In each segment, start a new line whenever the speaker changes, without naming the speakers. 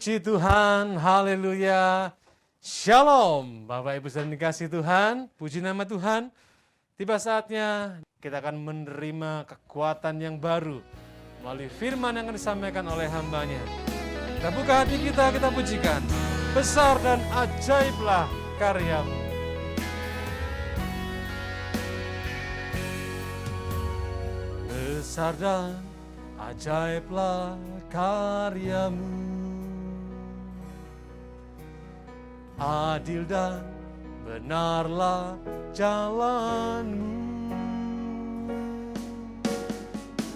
Puji Tuhan, haleluya. Shalom, Bapak Ibu saudara dikasih Tuhan, puji nama Tuhan. Tiba saatnya kita akan menerima kekuatan yang baru melalui firman yang akan disampaikan oleh hamba-Nya. Kita buka hati kita pujikan. Besar dan ajaiblah karya-Mu. Besar dan ajaiblah karya-Mu. Adil dan benarlah jalan-Mu.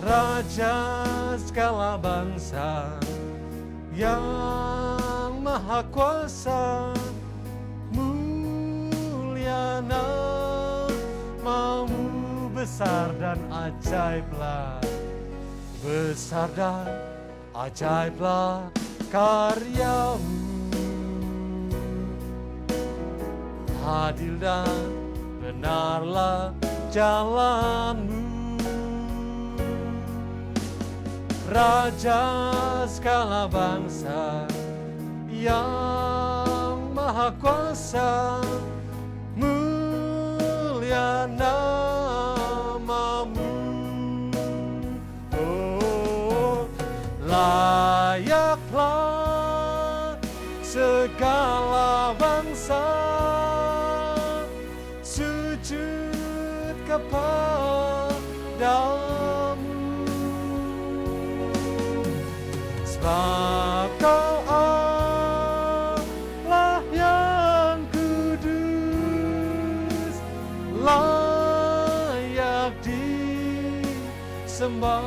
Raja segala bangsa yang maha kuasa, mulia nama-Mu, besar dan ajaiblah. Besar dan ajaiblah karya-Mu. Adil dan benarlah jalan-Mu. Raja segala bangsa yang maha kuasa, mulia nama-Mu. Oh, layaklah segala bangsa sujud kepadamu, sebab Kau Allah yang kudus, layak disembah.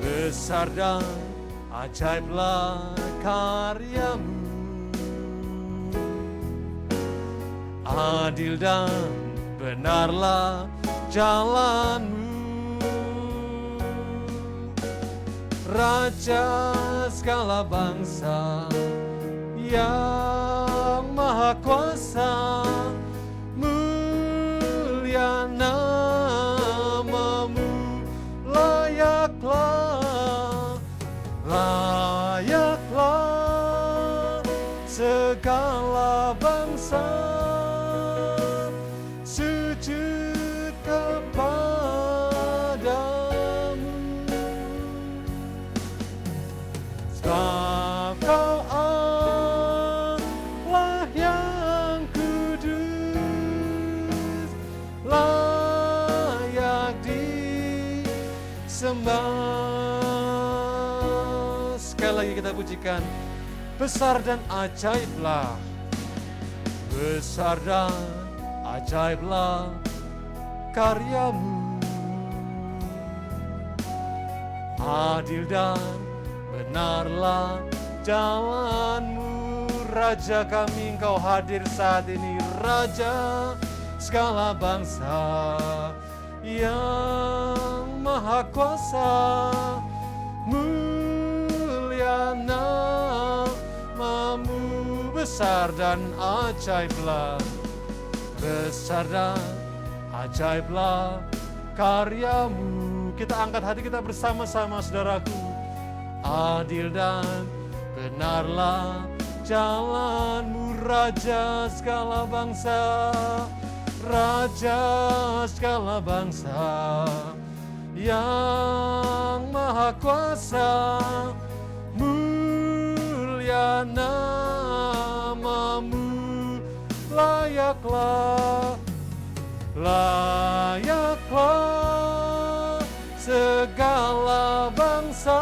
Besar dan ajaiblah karya-Mu, adil dan benarlah jalan-Mu. Raja segala bangsa yang maha kuasa, mulia nama-Mu, layaklah segala bangsa sujud kepadamu, sebab Kau Allah yang kudus, layak disembah. Sekali lagi kita pujikan. Besar dan ajaiblah, besar dan ajaiblah karya-Mu. Adil dan benarlah jalan-Mu. Raja kami, Engkau hadir saat ini, Raja segala bangsa yang maha kuasa, mulia nama-Mu, besar dan ajaiblah. Besar dan ajaiblah karya-Mu. Kita angkat hati kita bersama-sama, saudaraku. Adil dan benarlah jalan-Mu, Raja segala bangsa, Raja segala bangsa yang maha kuasa, mulia nama-Mu, layaklah segala bangsa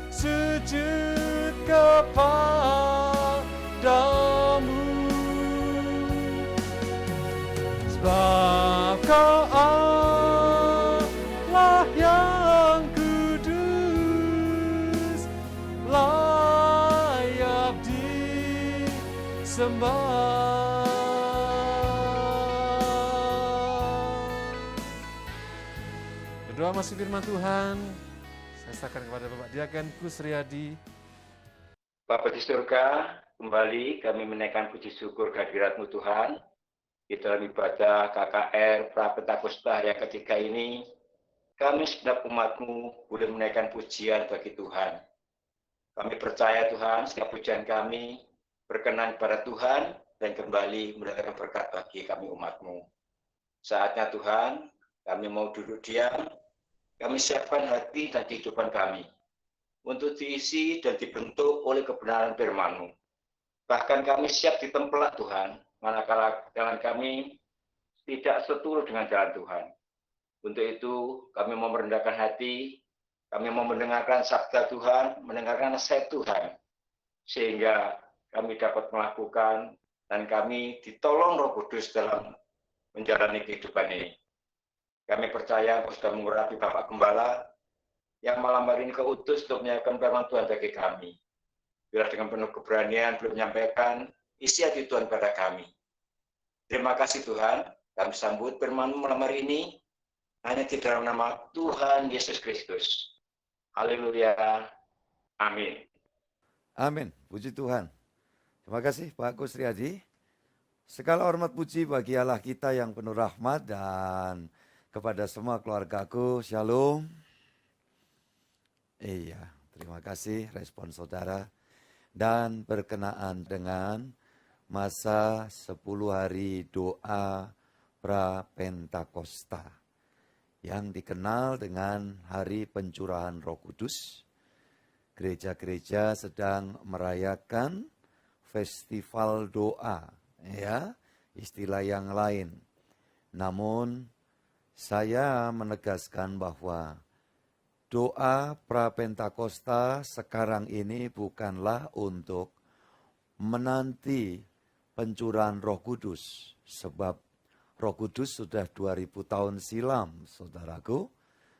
sujud kepadamu, sebab Kau Allah yang kudus, layak disembah. Berdoa masih firman Tuhan. Saya serahkan kepada Bapak Diaken Kusriyadi.
Bapa di surga, kembali kami menaikkan puji syukur kehadirat-Mu Tuhan. Di dalam ibadah KKR Prapentakosta yang ketiga ini, kami segenap umat-Mu boleh menaikkan pujian bagi Tuhan. Kami percaya Tuhan, setiap pujian kami berkenan kepada Tuhan dan kembali mendatangkan berkat bagi kami umat-Mu. Saatnya Tuhan, kami mau duduk diam, kami siapkan hati dan kehidupan kami untuk diisi dan dibentuk oleh kebenaran firman-Mu. Bahkan kami siap ditempelak Tuhan, manakala jalan kami tidak seturut dengan jalan Tuhan. Untuk itu kami mau merendahkan hati, kami mau mendengarkan sabda Tuhan, mendengarkan nasihat Tuhan, sehingga kami dapat melakukan dan kami ditolong Roh Kudus dalam menjalani kehidupan ini. Kami percaya Engkau sudah mengurapi Bapak Gembala yang malam hari ini keutus untuk menyampaikan firman Tuhan bagi kami. Biar dengan penuh keberanian belum menyampaikan isi hati Tuhan pada kami. Terima kasih Tuhan, kami sambut firman-Mu malam hari ini hanya di dalam nama Tuhan Yesus Kristus. Haleluya. Amin.
Amin. Puji Tuhan. Terima kasih Pak Kusriyadi. Segala hormat puji bagi Allah kita yang penuh rahmat dan kepada semua keluargaku. Shalom. Iya, terima kasih respon saudara. Dan berkenaan dengan masa 10 hari doa Prapentakosta yang dikenal dengan Hari Pencurahan Roh Kudus. Gereja-gereja sedang merayakan festival doa, ya, istilah yang lain. Namun saya menegaskan bahwa doa Prapentakosta sekarang ini bukanlah untuk menanti pencurahan Roh Kudus, sebab Roh Kudus sudah 2000 tahun silam, saudaraku,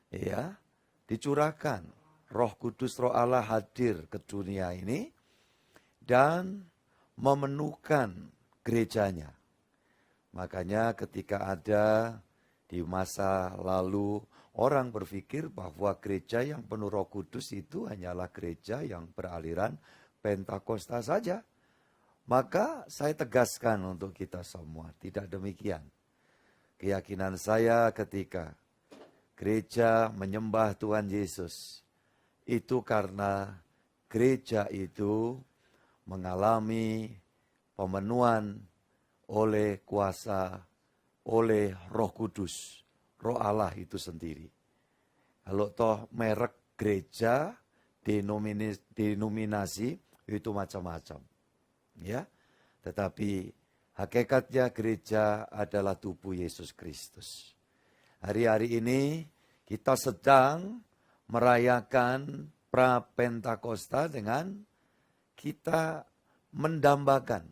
ya, dicurahkan. Roh Kudus, Roh Allah hadir ke dunia ini dan memenuhkan gerejanya. Makanya ketika ada di masa lalu orang berpikir bahwa gereja yang penuh Roh Kudus itu hanyalah gereja yang beraliran Pentakosta saja. Maka saya tegaskan untuk kita semua, tidak demikian. Keyakinan saya ketika gereja menyembah Tuhan Yesus, itu karena gereja itu mengalami pemenuhan oleh kuasa, oleh Roh Kudus, Roh Allah itu sendiri. Kalau toh merek gereja, denominasi itu macam-macam. Ya, tetapi hakikatnya gereja adalah tubuh Yesus Kristus. Hari-hari ini kita sedang merayakan Prapentakosta dengan kita mendambakan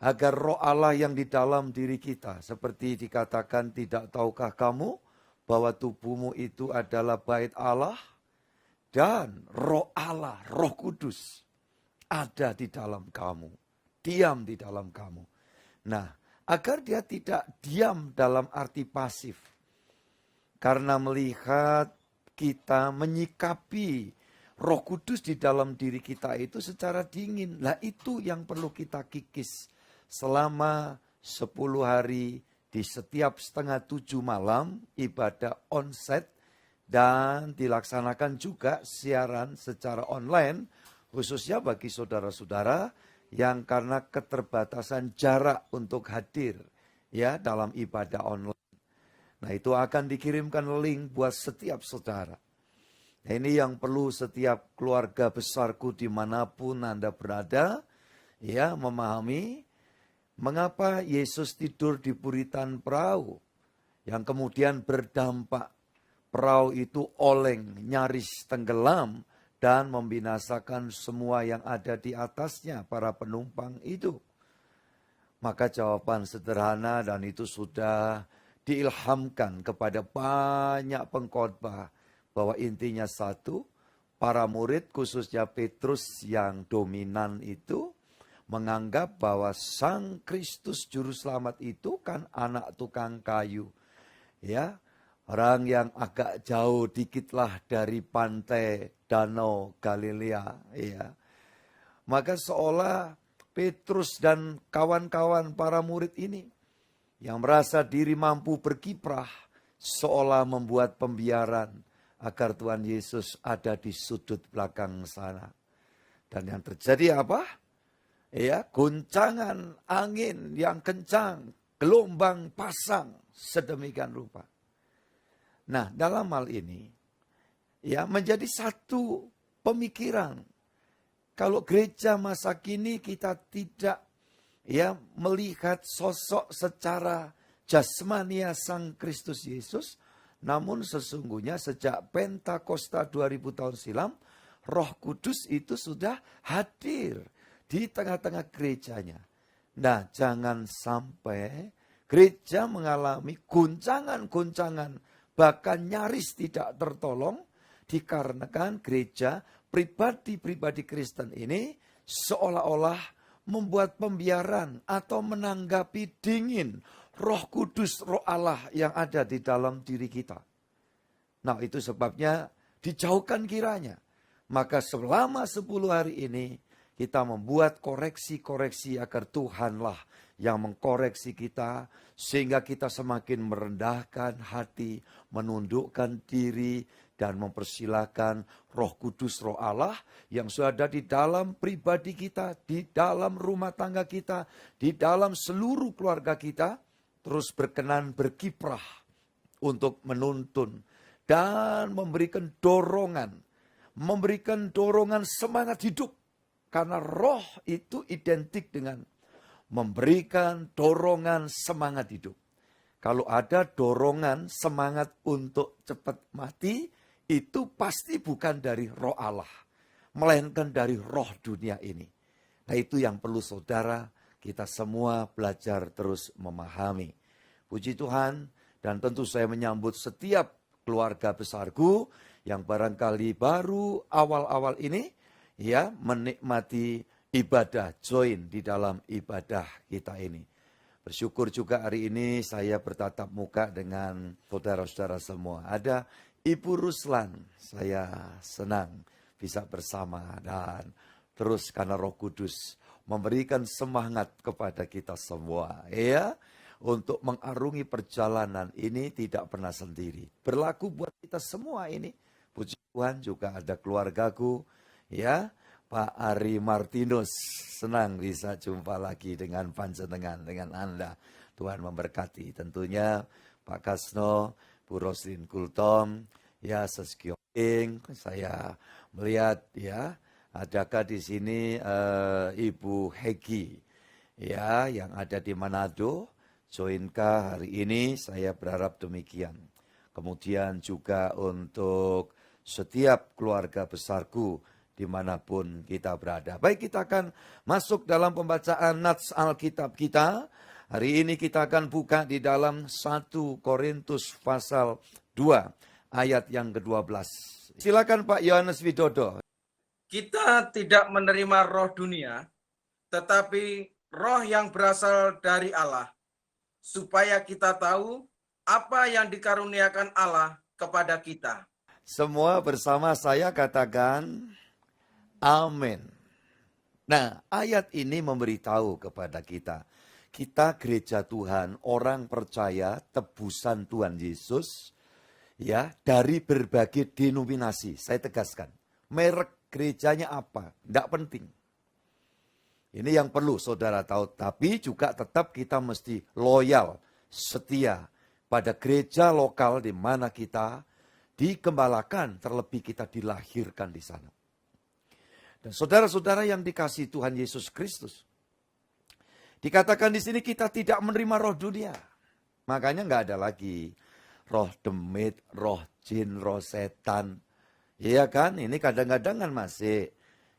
agar Roh Allah yang di dalam diri kita, seperti dikatakan, tidak tahukah kamu bahwa tubuhmu itu adalah bait Allah dan Roh Allah, Roh Kudus ada di dalam kamu, diam di dalam kamu. Nah, agar dia tidak diam dalam arti pasif, karena melihat kita menyikapi Roh Kudus di dalam diri kita itu secara dingin. Lah itu yang perlu kita kikis selama 10 hari di setiap 6:30 malam ibadah onsite dan dilaksanakan juga siaran secara online khususnya bagi saudara-saudara yang karena keterbatasan jarak untuk hadir ya dalam ibadah online. Nah itu akan dikirimkan link buat setiap saudara. Nah, ini yang perlu setiap keluarga besarku dimanapun Anda berada ya memahami mengapa Yesus tidur di buritan perahu yang kemudian berdampak perahu itu oleng, nyaris tenggelam dan membinasakan semua yang ada di atasnya, para penumpang itu. Maka jawaban sederhana dan itu sudah diilhamkan kepada banyak pengkhotbah bahwa intinya satu, para murid khususnya Petrus yang dominan itu menganggap bahwa Sang Kristus Juru Selamat itu kan anak tukang kayu. Ya, orang yang agak jauh dikitlah dari pantai Danau Galilea, ya. Maka seolah Petrus dan kawan-kawan para murid ini yang merasa diri mampu berkiprah, seolah membuat pembiaran agar Tuhan Yesus ada di sudut belakang sana. Dan yang terjadi apa? Ya, goncangan angin yang kencang, gelombang pasang sedemikian rupa. Nah, dalam hal ini ya menjadi satu pemikiran. Kalau gereja masa kini kita tidak ya melihat sosok secara jasmania Sang Kristus Yesus, namun sesungguhnya sejak Pentakosta 2000 tahun silam, Roh Kudus itu sudah hadir di tengah-tengah gerejanya. Nah, jangan sampai gereja mengalami goncangan-goncangan, bahkan nyaris tidak tertolong, dikarenakan gereja pribadi-pribadi Kristen ini seolah-olah membuat pembiaran atau menanggapi dingin Roh Kudus, Roh Allah yang ada di dalam diri kita. Nah, itu sebabnya dijauhkan kiranya. Maka selama 10 hari ini kita membuat koreksi-koreksi agar Tuhanlah yang mengkoreksi kita, sehingga kita semakin merendahkan hati, menundukkan diri, dan mempersilahkan Roh Kudus, Roh Allah yang sudah ada di dalam pribadi kita, di dalam rumah tangga kita, di dalam seluruh keluarga kita, terus berkenan berkiprah untuk menuntun dan memberikan dorongan semangat hidup. Karena roh itu identik dengan memberikan dorongan semangat hidup. Kalau ada dorongan semangat untuk cepat mati, itu pasti bukan dari Roh Allah, melainkan dari roh dunia ini. Nah, itu yang perlu saudara kita semua belajar terus memahami. Puji Tuhan, dan tentu saya menyambut setiap keluarga besarku yang barangkali baru awal-awal ini ya menikmati ibadah, join di dalam ibadah kita ini. Bersyukur juga hari ini saya bertatap muka dengan saudara-saudara semua. Ada Ibu Ruslan, saya senang bisa bersama dan terus karena Roh Kudus memberikan semangat kepada kita semua ya untuk mengarungi perjalanan ini tidak pernah sendiri. Berlaku buat kita semua ini. Puji Tuhan juga ada keluargaku ya, Pak Ari Martinus, senang bisa jumpa lagi dengan panjenengan, dengan Anda. Tuhan memberkati. Tentunya Pak Kasno, Bu Roslin Kultom, ya Seskioing, saya melihat ya, adakah di sini Ibu Hegi, ya yang ada di Manado, joinkah hari ini? Saya berharap demikian. Kemudian juga untuk setiap keluarga besarku dimanapun kita berada. Baik, kita akan masuk dalam pembacaan nats Alkitab kita. Hari ini kita akan buka di dalam 1 Korintus pasal 2 ayat yang ke-12. Silakan Pak Yohanes Widodo.
Kita tidak menerima roh dunia, tetapi roh yang berasal dari Allah, supaya kita tahu apa yang dikaruniakan Allah kepada kita.
Semua bersama saya katakan amin. Nah, ayat ini memberitahu kepada kita gereja Tuhan, orang percaya tebusan Tuhan Yesus, ya dari berbagai denominasi. Saya tegaskan, merek gerejanya apa, tidak penting. Ini yang perlu saudara tahu, tapi juga tetap kita mesti loyal, setia pada gereja lokal di mana kita dikembalakan, terlebih kita dilahirkan di sana. Dan saudara-saudara yang dikasihi Tuhan Yesus Kristus, dikatakan di sini kita tidak menerima roh dunia. Makanya nggak ada lagi roh demit, roh jin, roh setan. Iya kan? Ini kadang-kadang kan masih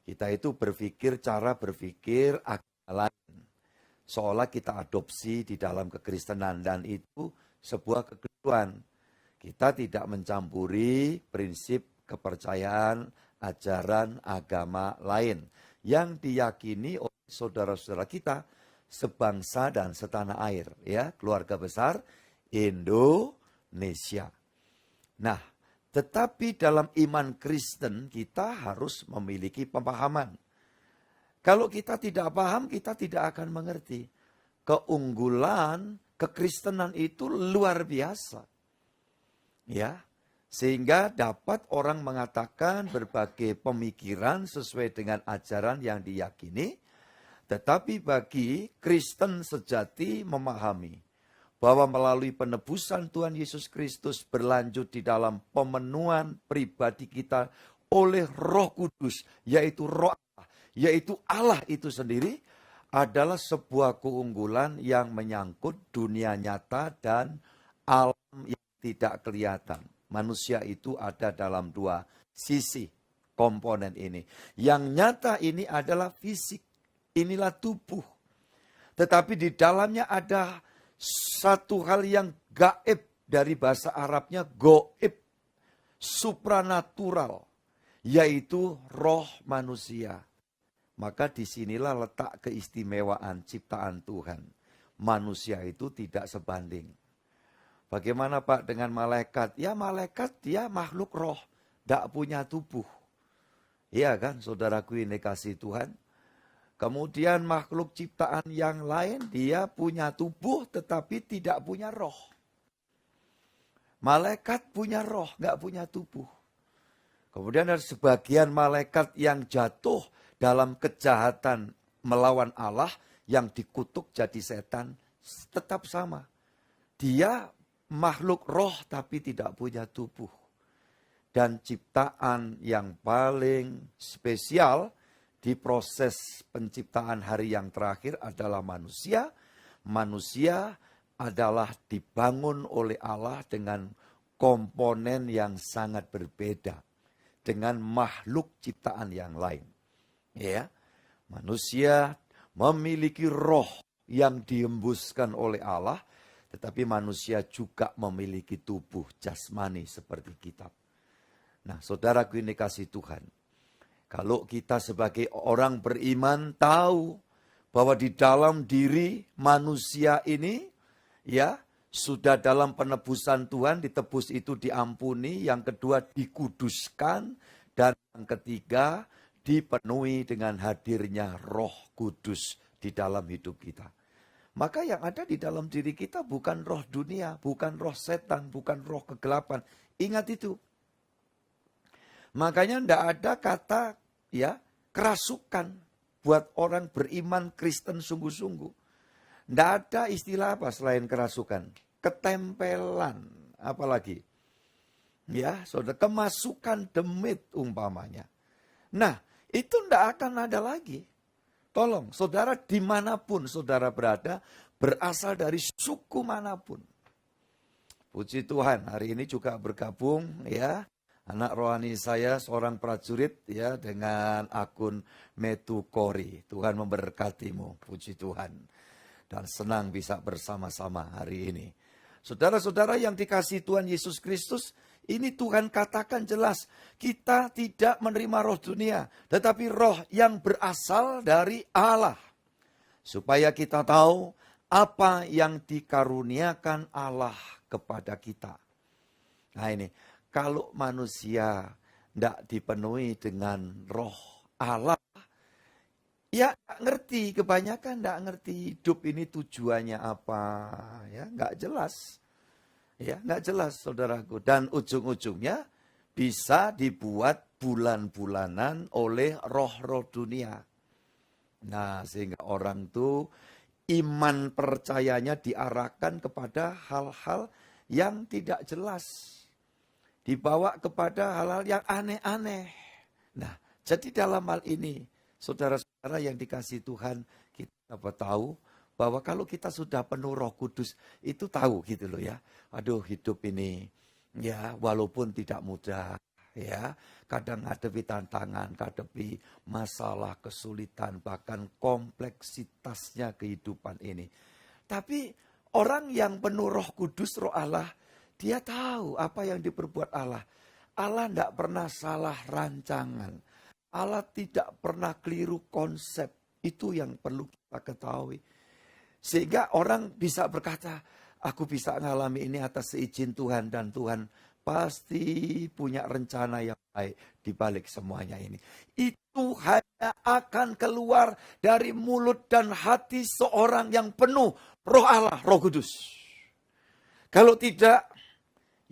kita itu berpikir cara berpikir agama lain. Seolah kita adopsi di dalam kekristenan dan itu sebuah kekeliruan. Kita tidak mencampuri prinsip kepercayaan, ajaran agama lain yang diyakini oleh saudara-saudara kita sebangsa dan setanah air, ya, keluarga besar Indonesia. Nah, tetapi dalam iman Kristen kita harus memiliki pemahaman. Kalau kita tidak paham, kita tidak akan mengerti keunggulan, kekristenan itu luar biasa. Ya, sehingga dapat orang mengatakan berbagai pemikiran sesuai dengan ajaran yang diyakini. Tetapi bagi Kristen sejati memahami bahwa melalui penebusan Tuhan Yesus Kristus berlanjut di dalam pemenuhan pribadi kita oleh Roh Kudus, yaitu Roh Allah, yaitu Allah itu sendiri, adalah sebuah keunggulan yang menyangkut dunia nyata dan alam yang tidak kelihatan. Manusia itu ada dalam dua sisi komponen ini. Yang nyata ini adalah fisik, inilah tubuh. Tetapi di dalamnya ada satu hal yang gaib, dari bahasa Arabnya goib, supranatural, yaitu roh manusia. Maka disinilah letak keistimewaan ciptaan Tuhan. Manusia itu tidak sebanding. Bagaimana Pak dengan malaikat? Ya malaikat dia makhluk roh, tidak punya tubuh. Iya kan saudaraku ini kasih Tuhan. Kemudian makhluk ciptaan yang lain dia punya tubuh tetapi tidak punya roh. Malaikat punya roh, nggak punya tubuh. Kemudian ada sebagian malaikat yang jatuh dalam kejahatan melawan Allah, yang dikutuk jadi setan, tetap sama. Dia makhluk roh tapi tidak punya tubuh. Dan ciptaan yang paling spesial di proses penciptaan hari yang terakhir adalah manusia. Manusia adalah dibangun oleh Allah dengan komponen yang sangat berbeda dengan makhluk ciptaan yang lain. Ya, manusia memiliki roh yang dihembuskan oleh Allah, tetapi manusia juga memiliki tubuh jasmani seperti kita. Nah, saudaraku ini kasih Tuhan. Kalau kita sebagai orang beriman tahu bahwa di dalam diri manusia ini, ya, sudah dalam penebusan Tuhan, ditebus itu diampuni, yang kedua dikuduskan, dan yang ketiga dipenuhi dengan hadirnya Roh Kudus di dalam hidup kita. Maka yang ada di dalam diri kita bukan roh dunia, bukan roh setan, bukan roh kegelapan. Ingat itu. Makanya tidak ada kata ya kerasukan buat orang beriman Kristen sungguh-sungguh. Tidak ada istilah apa selain kerasukan. Ketempelan, apalagi. Ya, saudara, kemasukan demit umpamanya. Nah, itu tidak akan ada lagi. Tolong, saudara dimanapun saudara berada, berasal dari suku manapun. Puji Tuhan, hari ini juga bergabung ya, anak rohani saya seorang prajurit ya dengan akun Metukori. Tuhan memberkatimu, puji Tuhan. Dan senang bisa bersama-sama hari ini. Saudara-saudara yang dikasihi Tuhan Yesus Kristus, ini Tuhan katakan jelas, kita tidak menerima roh dunia, tetapi roh yang berasal dari Allah. Supaya kita tahu apa yang dikaruniakan Allah kepada kita. Nah ini, kalau manusia tidak dipenuhi dengan roh Allah, ya nggak ngerti, kebanyakan nggak ngerti hidup ini tujuannya apa, ya nggak jelas. Ya, nggak jelas saudaraku. Dan ujung-ujungnya bisa dibuat bulan-bulanan oleh roh-roh dunia. Nah, sehingga orang tuh iman percayanya diarahkan kepada hal-hal yang tidak jelas. Dibawa kepada hal-hal yang aneh-aneh. Nah, jadi dalam hal ini, saudara-saudara yang dikasihi Tuhan, kita dapat tahu bahwa kalau kita sudah penuh Roh Kudus, itu tahu gitu loh ya. Aduh, hidup ini ya walaupun tidak mudah ya, kadang ngadepi tantangan, ngadepi masalah, kesulitan, bahkan kompleksitasnya kehidupan ini. Tapi orang yang penuh Roh Kudus, Roh Allah, dia tahu apa yang diperbuat Allah. Allah tidak pernah salah rancangan. Allah tidak pernah keliru konsep. Itu yang perlu kita ketahui. Sehingga orang bisa berkata, aku bisa mengalami ini atas seizin Tuhan, dan Tuhan pasti punya rencana yang baik di balik semuanya ini. Itu hanya akan keluar dari mulut dan hati seorang yang penuh Roh Allah, Roh Kudus. Kalau tidak,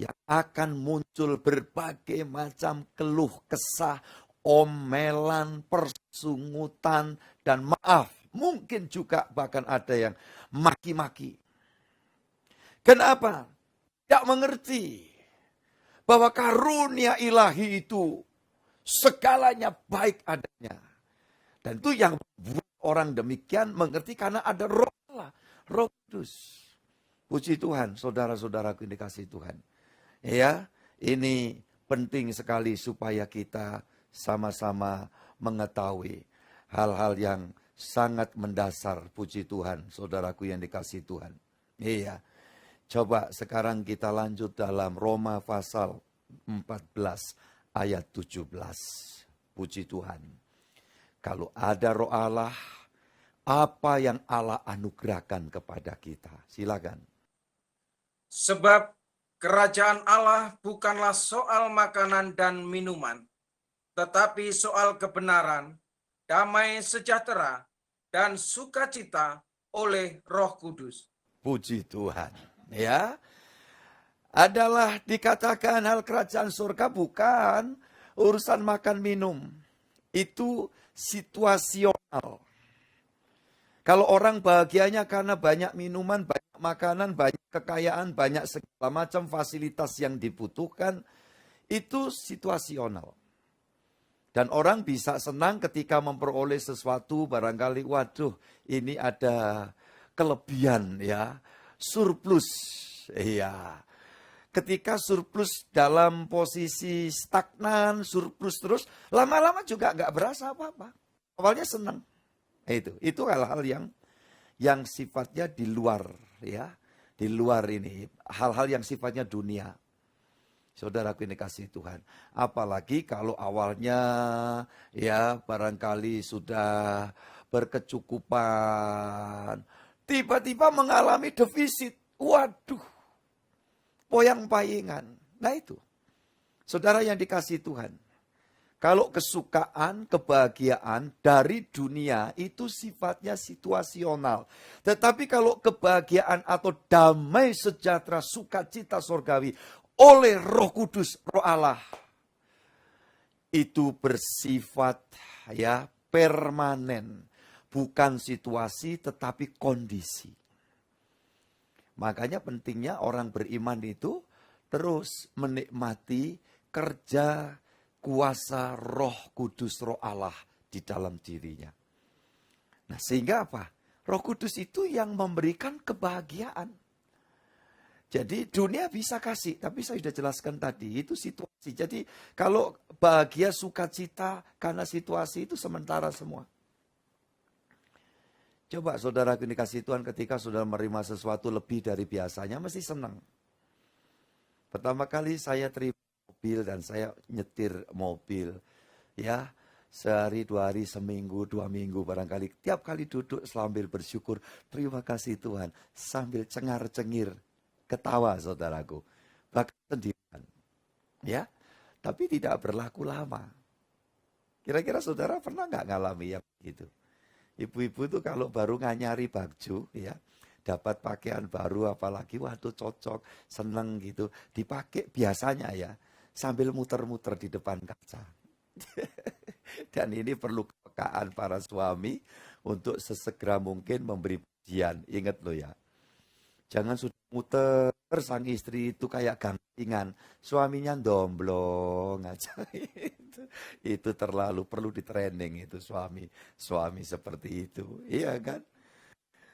yang akan muncul berbagai macam keluh kesah, omelan, persungutan, dan maaf. Mungkin juga bahkan ada yang maki-maki. Kenapa? Tidak mengerti bahwa karunia ilahi itu segalanya baik adanya. Dan itu yang membuat orang demikian mengerti karena ada Roh Allah, Roh Kudus. Puji Tuhan, saudara-saudaraku yang dikasihi Tuhan. Ya, ini penting sekali supaya kita sama-sama mengetahui hal-hal yang sangat mendasar. Puji Tuhan, saudaraku yang dikasihi Tuhan. Iya. Coba sekarang kita lanjut dalam Roma pasal 14 ayat 17. Puji Tuhan. Kalau ada Roh Allah, apa yang Allah anugerahkan kepada kita? Silakan.
Sebab kerajaan Allah bukanlah soal makanan dan minuman, tetapi soal kebenaran, damai sejahtera, dan sukacita oleh Roh Kudus.
Puji Tuhan. Ya, adalah dikatakan hal kerajaan surga bukan urusan makan minum. Itu situasional. Kalau orang bahagianya karena banyak minuman, banyak makanan, banyak kekayaan, banyak segala macam fasilitas yang dibutuhkan, itu situasional. Dan orang bisa senang ketika memperoleh sesuatu, barangkali waduh ini ada kelebihan ya, surplus. Iya. Ketika surplus dalam posisi stagnan, surplus terus, lama-lama juga nggak berasa apa-apa. Awalnya senang. Itu hal-hal yang sifatnya di luar ya, di luar ini, hal-hal yang sifatnya dunia. Saudaraku ini kasih Tuhan. Apalagi kalau awalnya ya barangkali sudah berkecukupan, tiba-tiba mengalami defisit. Waduh, poyang-payingan. Nah itu, saudara yang dikasih Tuhan. Kalau kesukaan, kebahagiaan dari dunia itu sifatnya situasional. Tetapi kalau kebahagiaan atau damai sejahtera, sukacita surgawi oleh Roh Kudus, Roh Allah, itu bersifat ya permanen, bukan situasi tetapi kondisi. Makanya pentingnya orang beriman itu terus menikmati kerja kuasa Roh Kudus, Roh Allah di dalam dirinya. Nah, sehingga apa? Roh Kudus itu yang memberikan kebahagiaan. Jadi dunia bisa kasih, tapi saya sudah jelaskan tadi, itu situasi. Jadi kalau bahagia, sukacita karena situasi itu sementara semua. Coba saudaraku dikasih Tuhan ketika saudara menerima sesuatu lebih dari biasanya, mesti senang. Pertama kali saya terima mobil dan saya nyetir mobil. Ya, sehari, 2 hari, seminggu, 2 minggu barangkali. Tiap kali duduk sambil bersyukur, terima kasih Tuhan. Sambil cengar-cengir, ketawa saudaraku. Bahkan sendirian. Ya, tapi tidak berlaku lama. Kira-kira saudara pernah nggak ngalami yang begitu? Ibu-ibu tuh kalau baru nganyari baju, ya, dapat pakaian baru apalagi, waduh cocok, seneng gitu. Dipakai biasanya ya, sambil muter-muter di depan kaca. Dan ini perlu kepekaan para suami untuk sesegera mungkin memberi pujian. Ingat loh ya, jangan sudah muter sang istri itu kayak gantingan, suaminya domblong aja. Itu terlalu perlu di training itu suami seperti itu, iya kan?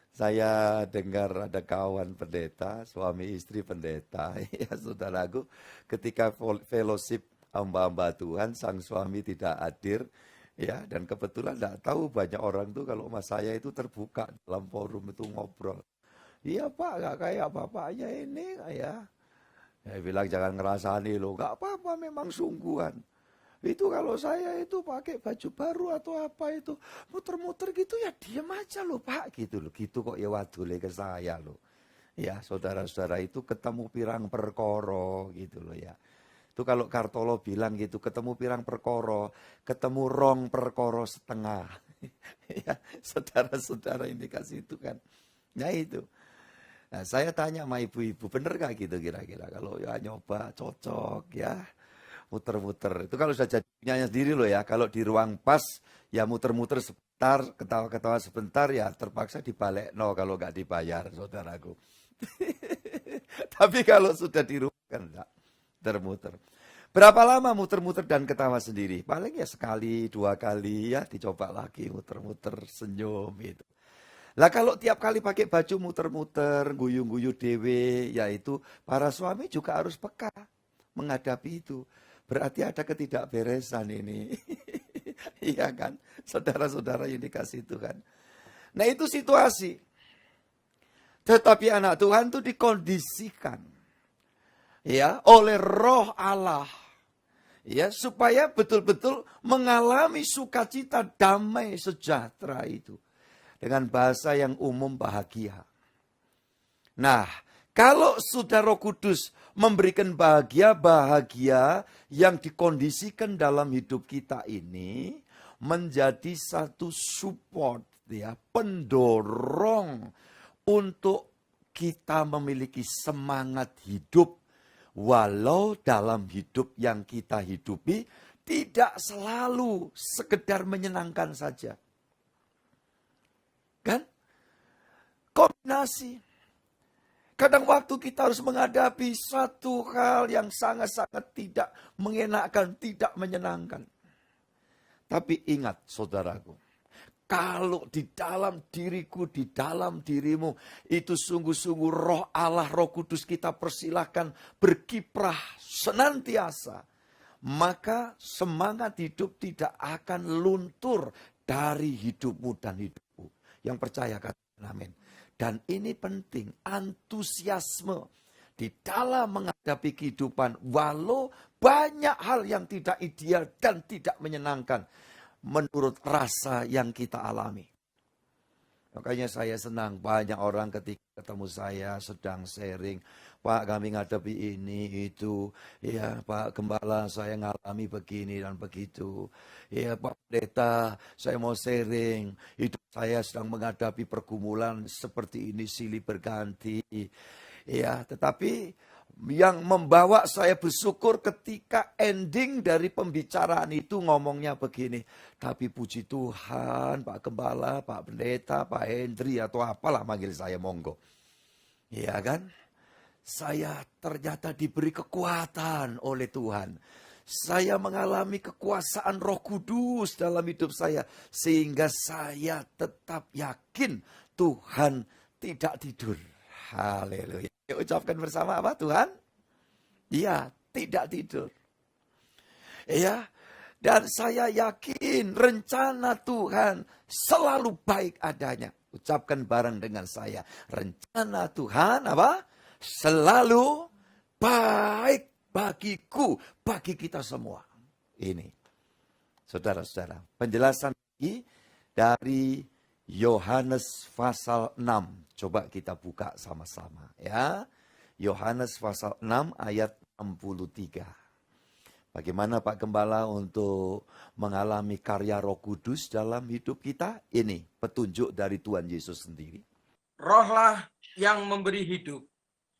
Saya dengar ada kawan pendeta, suami istri pendeta, ya saudaraku, ketika fellowship hamba-hamba Tuhan, sang suami tidak hadir, ya, dan kebetulan tidak tahu banyak orang tuh kalau mas saya itu terbuka dalam forum itu ngobrol. Iya Pak, gak kayak bapaknya ini, ya. Saya bilang jangan ngerasani loh, gak apa-apa memang sungguhan. Itu kalau saya itu pakai baju baru atau apa itu, muter-muter gitu ya diam aja loh Pak, gitu loh. Gitu kok ya wadule ke saya loh. Ya saudara-saudara itu ketemu pirang perkoro gitu loh ya. Itu kalau Kartolo bilang gitu, ketemu pirang perkoro, ketemu rong perkoro setengah. Ya, saudara-saudara ini kasih itu kan. Nah itu. Nah, saya tanya sama ibu-ibu, bener gak gitu kira-kira? Kalau ya nyoba, cocok ya, muter-muter. Itu kalau sudah jadi punyanya sendiri loh ya. Kalau di ruang pas, ya muter-muter sebentar, ketawa-ketawa sebentar, ya terpaksa dibalik. No, kalau nggak dibayar, saudaraku. Tapi kalau sudah di rumah kan enggak, muter-muter. Berapa lama muter-muter dan ketawa sendiri? Paling ya sekali, 2 kali ya, dicoba lagi muter-muter, senyum gitu. Lah kalau tiap kali pakai baju muter-muter, guyu-guyu dewe, yaitu para suami juga harus peka menghadapi itu. Berarti ada ketidakberesan ini. Iya kan? Saudara-saudara yang dikasih Tuhan. Nah itu situasi. Tetapi anak Tuhan itu dikondisikan ya oleh Roh Allah. Ya, supaya betul-betul mengalami sukacita, damai, sejahtera itu. Dengan bahasa yang umum bahagia. Nah, kalau sudah Roh Kudus memberikan bahagia yang dikondisikan dalam hidup kita ini menjadi satu support ya, pendorong untuk kita memiliki semangat hidup walau dalam hidup yang kita hidupi tidak selalu sekedar menyenangkan saja. Kan? Kombinasi. Kadang waktu kita harus menghadapi satu hal yang sangat-sangat tidak mengenakan, tidak menyenangkan. Tapi ingat saudaraku, kalau di dalam diriku, di dalam dirimu, itu sungguh-sungguh Roh Allah, Roh Kudus kita persilahkan berkiprah senantiasa. Maka semangat hidup tidak akan luntur dari hidupmu dan hidupku. Yang percaya katakan amin. Dan ini penting, antusiasme di dalam menghadapi kehidupan. Walau banyak hal yang tidak ideal dan tidak menyenangkan menurut rasa yang kita alami. Makanya saya senang banyak orang ketika ketemu saya sedang sharing. Pak, kami ngadepi ini, itu. Ya, Pak Gembala, saya ngalami begini dan begitu. Ya, Pak Pendeta, saya mau sharing. Hidup saya sedang menghadapi pergumulan seperti ini, silih berganti. Ya, tetapi yang membawa saya bersyukur ketika ending dari pembicaraan itu ngomongnya begini. Tapi puji Tuhan, Pak Gembala, Pak Pendeta, Pak Hendri, atau apalah manggil saya, monggo. Iya kan? Saya ternyata diberi kekuatan oleh Tuhan. Saya mengalami kekuasaan Roh Kudus dalam hidup saya. Sehingga saya tetap yakin Tuhan tidak tidur. Haleluya. Ucapkan bersama apa Tuhan? Iya, tidak tidur. Ya, dan saya yakin rencana Tuhan selalu baik adanya. Ucapkan bareng dengan saya. Rencana Tuhan apa? Selalu baik bagiku, bagi kita semua. Ini, saudara-saudara, penjelasan lagi dari Yohanes pasal 6. Coba kita buka sama-sama ya. Yohanes pasal 6 ayat 63. Bagaimana Pak Gembala untuk mengalami karya Roh Kudus dalam hidup kita? Ini petunjuk dari Tuhan Yesus sendiri.
Rohlah yang memberi hidup.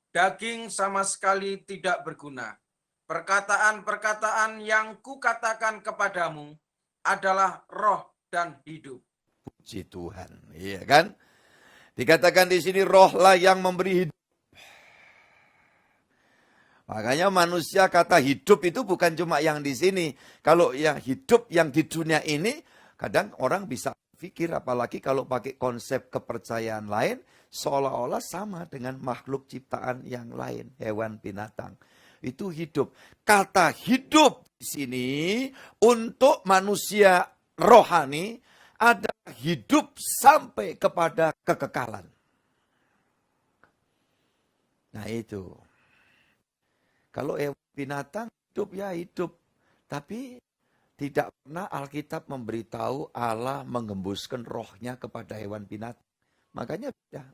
Daging sama sekali tidak berguna. Perkataan-perkataan yang kukatakan kepadamu adalah roh dan hidup.
Puji Tuhan, iya kan? Dikatakan di sini rohlah yang memberi hidup. Makanya manusia kata hidup itu bukan cuma yang di sini. Kalau yang hidup yang di dunia ini, kadang orang bisa pikir, apalagi kalau pakai konsep kepercayaan lain, seolah-olah sama dengan makhluk ciptaan yang lain, hewan, binatang. Itu hidup. Kata hidup di sini untuk manusia rohani ada hidup sampai kepada kekekalan. Nah itu. Kalau hewan binatang hidup ya hidup. Tapi tidak pernah Alkitab memberitahu Allah mengembuskan rohnya kepada hewan binatang. Makanya beda.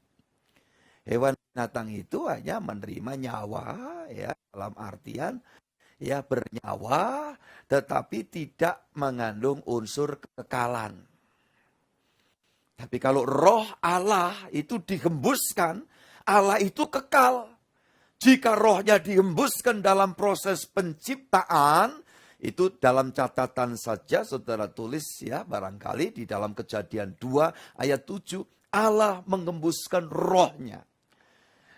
Hewan binatang itu hanya menerima nyawa ya, dalam artian ya bernyawa tetapi tidak mengandung unsur kekekalan. Tapi kalau roh Allah itu dihembuskan, Allah itu kekal. Jika rohnya dihembuskan dalam proses penciptaan, itu dalam catatan saja saudara tulis ya, barangkali di dalam Kejadian 2 ayat 7, Allah menghembuskan rohnya.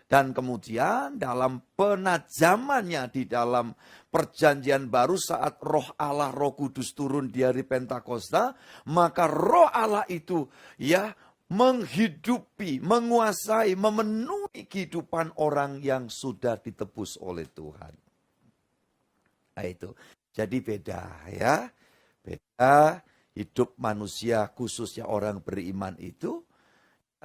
Dan kemudian dalam penajamannya di dalam perjanjian baru saat roh Allah, roh kudus turun di hari Pentakosta, maka roh Allah itu ya menghidupi, menguasai, memenuhi kehidupan orang yang sudah ditebus oleh Tuhan. Nah itu, jadi beda ya, beda hidup manusia khususnya orang beriman itu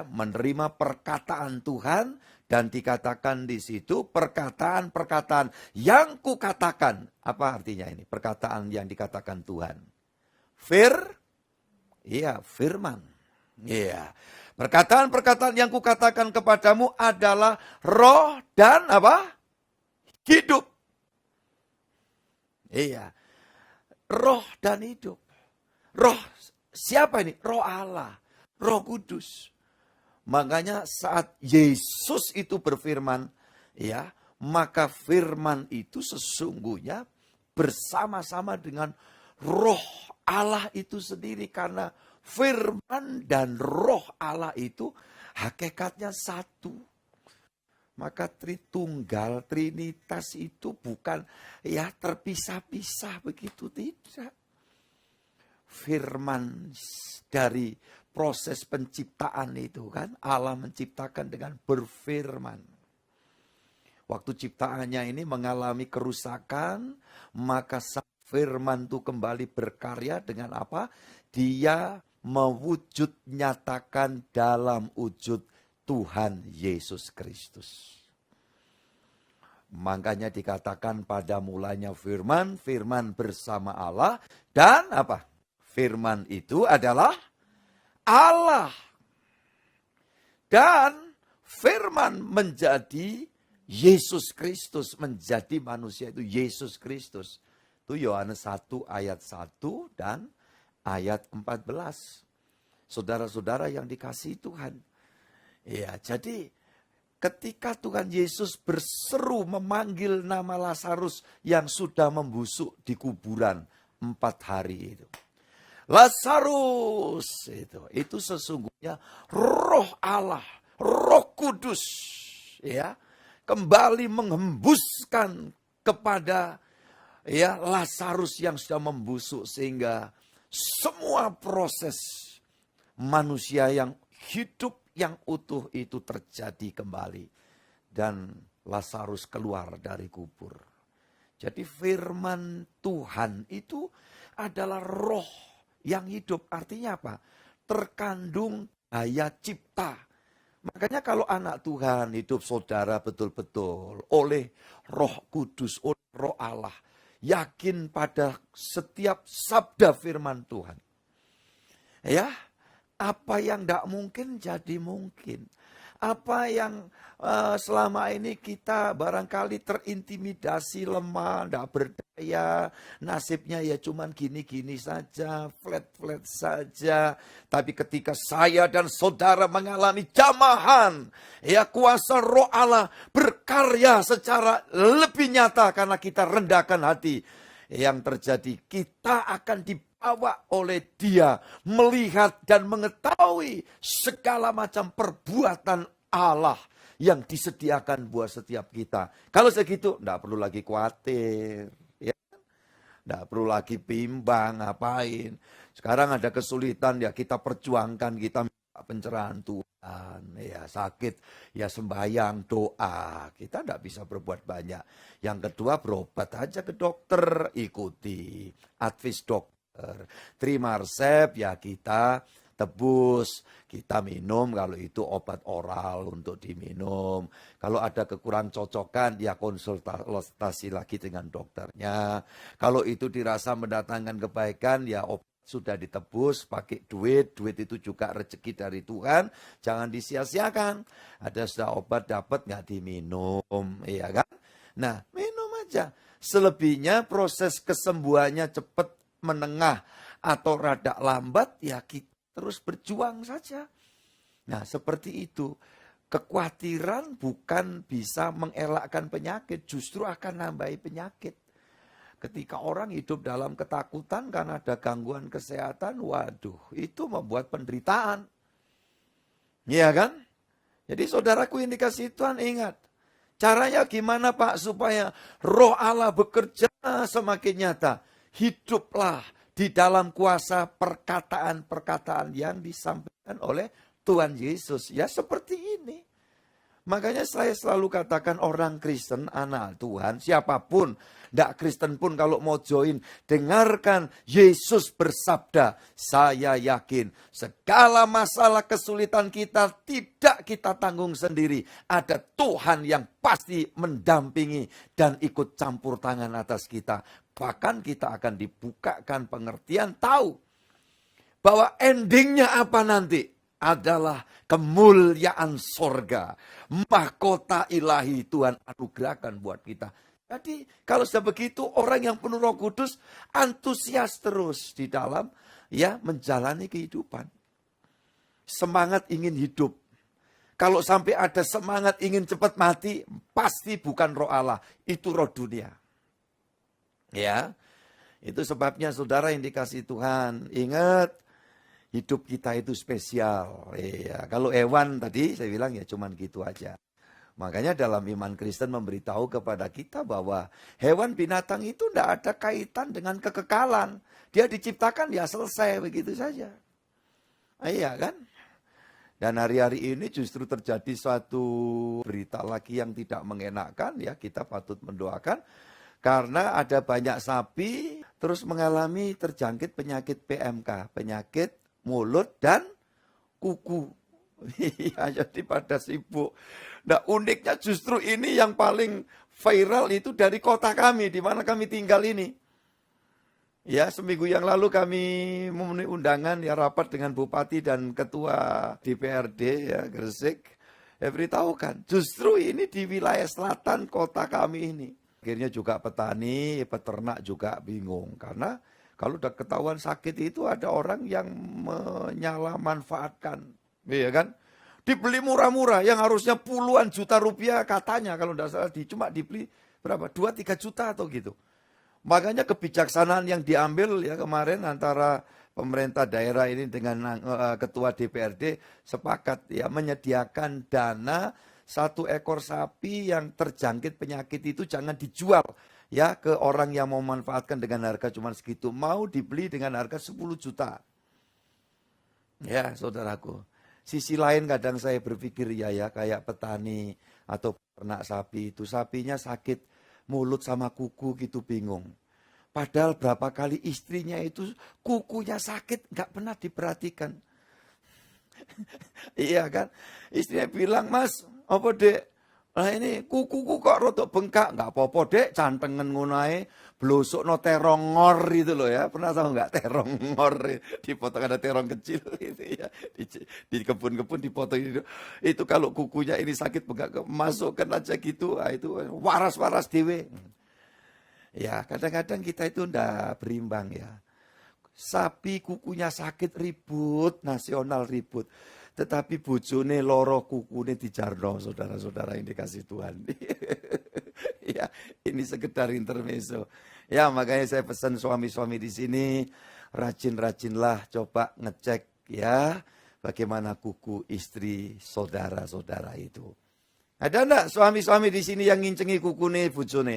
menerima perkataan Tuhan dan dikatakan di situ perkataan-perkataan yang kukatakan. Apa artinya ini? Perkataan yang dikatakan Tuhan. Firman. Iya. Perkataan-perkataan yang kukatakan kepadamu adalah roh dan apa? Hidup. Iya. Roh dan hidup. Roh siapa ini? Roh Allah. Roh Kudus. Makanya saat Yesus itu berfirman, ya, maka firman itu sesungguhnya bersama-sama dengan roh Allah itu sendiri. Karena firman dan roh Allah itu hakikatnya satu. Maka Tritunggal, Trinitas itu bukan ya terpisah-pisah begitu, tidak. Firman dari proses penciptaan itu kan, Allah menciptakan dengan berfirman. Waktu ciptaannya ini mengalami kerusakan, maka firman itu kembali berkarya dengan apa? Dia mewujud nyatakan dalam wujud Tuhan Yesus Kristus. Makanya dikatakan pada mulanya firman, firman bersama Allah, dan apa? Firman itu adalah Allah. Dan firman menjadi Yesus Kristus, menjadi manusia itu Yesus Kristus. Itu Yohanes 1 ayat 1 dan ayat 14. Saudara-saudara yang dikasihi Tuhan. Ya, jadi ketika Tuhan Yesus berseru memanggil nama Lazarus yang sudah membusuk di kuburan 4 hari itu. Lazarus itu sesungguhnya roh Allah, roh kudus ya, kembali menghembuskan kepada ya Lazarus yang sudah membusuk sehingga semua proses manusia yang hidup yang utuh itu terjadi kembali dan Lazarus keluar dari kubur. Jadi firman Tuhan itu adalah roh yang hidup, artinya apa? Terkandung daya cipta. Makanya kalau anak Tuhan hidup saudara betul-betul oleh roh kudus, oleh roh Allah. Yakin pada setiap sabda firman Tuhan. Ya, apa yang tidak mungkin jadi mungkin. Apa yang selama ini kita barangkali terintimidasi, lemah, tidak berdaya, nasibnya ya cuman gini-gini saja, flat-flat saja. Tapi ketika saya dan saudara mengalami jamahan, ya kuasa roh Allah berkarya secara lebih nyata karena kita rendahkan hati. Yang terjadi, kita akan dibawa oleh Dia melihat dan mengetahui segala macam perbuatan Allah yang disediakan buat setiap kita. Kalau segitu, tidak perlu lagi khawatir. Ya. Tidak perlu lagi bimbang, ngapain. Sekarang ada kesulitan, ya kita perjuangkan, kita minta pencerahan Tuhan. Ya sakit, ya sembahyang, doa. Kita tidak bisa berbuat banyak. Yang kedua, berobat aja ke dokter, ikuti advice dokter. Terima resep, ya kita tebus, kita minum kalau itu obat oral untuk diminum. Kalau ada kekurang cocokan, ya konsultasi lagi dengan dokternya. Kalau itu dirasa mendatangkan kebaikan, ya obat sudah ditebus, pakai duit itu juga rezeki dari Tuhan, jangan disia-siakan. Ada sudah obat dapat nggak diminum, iya kan? Nah, minum aja. Selebihnya proses kesembuhannya cepat, menengah, atau rada lambat, ya kita terus berjuang saja. Nah, seperti itu. Kekhawatiran bukan bisa mengelakkan penyakit, justru akan nambahi penyakit. Ketika orang hidup dalam ketakutan karena ada gangguan kesehatan, waduh, itu membuat penderitaan. Iya kan? Jadi saudaraku yang dikasihi Tuhan, ingat. Caranya gimana Pak supaya roh Allah bekerja semakin nyata? Hiduplah di dalam kuasa perkataan-perkataan yang disampaikan oleh Tuhan Yesus. Ya seperti ini. Makanya saya selalu katakan orang Kristen, anak Tuhan, siapapun, tidak Kristen pun kalau mau join, dengarkan Yesus bersabda, saya yakin segala masalah kesulitan kita tidak kita tanggung sendiri. Ada Tuhan yang pasti mendampingi dan ikut campur tangan atas kita. Bahkan kita akan dibukakan pengertian tahu bahwa endingnya apa nanti. Adalah kemuliaan sorga. Mahkota ilahi Tuhan anugerahkan buat kita. Jadi kalau sudah begitu orang yang penuh Roh Kudus antusias terus di dalam ya menjalani kehidupan. Semangat ingin hidup. Kalau sampai ada semangat ingin cepat mati, pasti bukan roh Allah, itu roh dunia. Ya. Itu sebabnya saudara yang dikasihi Tuhan, ingat hidup kita itu spesial. Iya, kalau hewan tadi saya bilang ya cuman gitu aja. Makanya dalam iman Kristen memberitahu kepada kita bahwa hewan binatang itu tidak ada kaitan dengan kekekalan. Dia diciptakan ya selesai begitu saja. Iya kan? Dan hari-hari ini justru terjadi suatu berita lagi yang tidak mengenakan ya, kita patut mendoakan. Karena ada banyak sapi terus mengalami terjangkit penyakit PMK, penyakit mulut dan kuku. Iya, jadi pada sibuk. Nah, uniknya justru ini yang paling viral itu dari kota kami, di mana kami tinggal ini. Ya, seminggu yang lalu kami memenuhi undangan ya rapat dengan Bupati dan Ketua DPRD ya Gresik. Beritahukan, justru ini di wilayah selatan kota kami ini. Akhirnya juga petani, peternak juga bingung karena kalau udah ketahuan sakit itu ada orang yang menyalamanfaatkan, iya kan? Dibeli murah-murah yang harusnya puluhan juta rupiah katanya kalau tidak salah cuma dibeli berapa? 2-3 juta atau gitu. Makanya kebijaksanaan yang diambil ya kemarin antara pemerintah daerah ini dengan ketua DPRD sepakat ya menyediakan dana 1 ekor sapi yang terjangkit penyakit itu jangan dijual. Ya ke orang yang mau memanfaatkan dengan harga cuma segitu. Mau dibeli dengan harga 10 juta. Ya saudaraku. Sisi lain kadang saya berpikir ya kayak petani atau peternak sapi itu. Sapinya sakit mulut sama kuku gitu bingung. Padahal berapa kali istrinya itu kukunya sakit gak pernah diperhatikan. Iya kan. Istrinya bilang, Mas apa dek? Nah ini kuku kok rotok bengkak, nggak apa-apa dek, cantengen ngunae, blosok no terong ngor itu loh ya, pernah tahu nggak terong ngor, dipotong ada terong kecil itu ya, di kebun-kebun dipotong itu kalau kukunya ini sakit bengkak, masukkan aja gitu, itu waras-waras dewe. Ya kadang-kadang kita itu ndak berimbang ya, sapi kukunya sakit ribut, nasional ribut. Tetapi bojone loro kukune dijarno, saudara-saudara yang dikasih Tuhan. Ya, ini sekedar intermezzo. Ya, makanya saya pesan suami-suami di sini, rajin-rajinlah coba ngecek ya, bagaimana kuku istri saudara-saudara itu. Ada enggak suami-suami di sini yang ngincengi kukune bojone?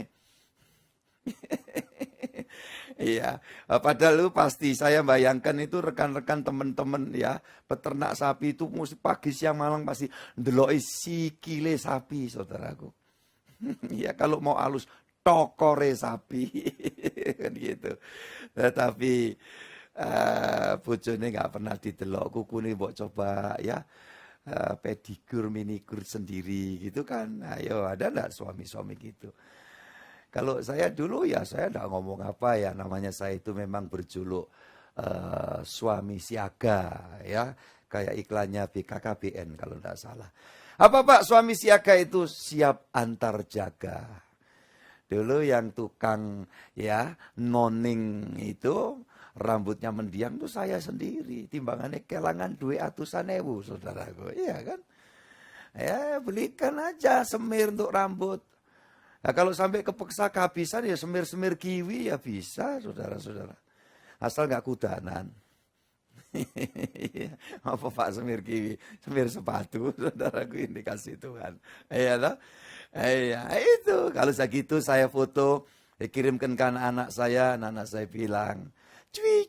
Iya, padahal itu pasti saya bayangkan itu rekan-rekan teman-teman ya, peternak sapi itu mesti pagi siang malam pasti ndelok sikile sapi, saudaraku. Ya kalau mau halus tokore sapi kan gitu. Tetapi bojone nggak pernah didelok, kukune mbok coba ya pedikur minikur sendiri gitu kan. Ayo ada enggak suami-suami gitu? Kalau saya dulu ya saya enggak ngomong apa ya, namanya saya itu memang berjuluk suami siaga ya, kayak iklannya BKKBN kalau enggak salah. Apa Pak suami siaga itu? Siap antar jaga. Dulu yang tukang ya noning itu rambutnya mendiang tuh saya sendiri, timbangannya kelangan duit atusan ewu saudaraku, iya kan? Ya belikan aja semir untuk rambut. Nah, kalau sampai kepeksa kehabisan ya semir-semir kiwi ya bisa, saudara-saudara. Asal nggak kudanan. Apa Pak semir kiwi? Semir sepatu, saudaraku, ini kasih Tuhan. Iya toh? Iya, itu. Kalau segitu saya foto, dikirimkan ke anak saya bilang, cuy,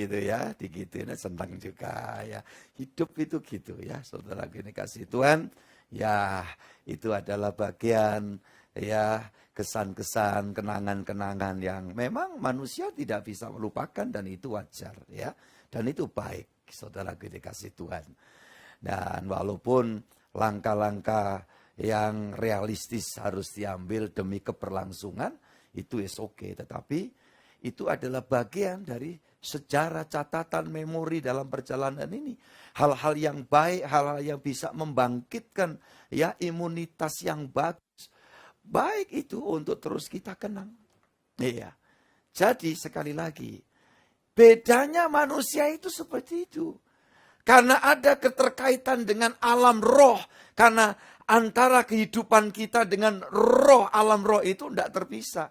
gitu ya, digituin, senang juga ya. Hidup itu gitu ya, saudaraku, ini kasih Tuhan. Ya, itu adalah bagian ya kesan-kesan, kenangan-kenangan yang memang manusia tidak bisa melupakan dan itu wajar ya. Dan itu baik, saudara dikasih Tuhan. Dan walaupun langkah-langkah yang realistis harus diambil demi keberlangsungan, itu oke. Tetapi itu adalah bagian dari sejarah, catatan, memori dalam perjalanan ini. Hal-hal yang baik, hal-hal yang bisa membangkitkan ya imunitas yang bagus. Baik itu untuk terus kita kenang. Iya. Jadi sekali lagi, bedanya manusia itu seperti itu. Karena ada keterkaitan dengan alam roh. Karena antara kehidupan kita dengan roh, alam roh itu tidak terpisah.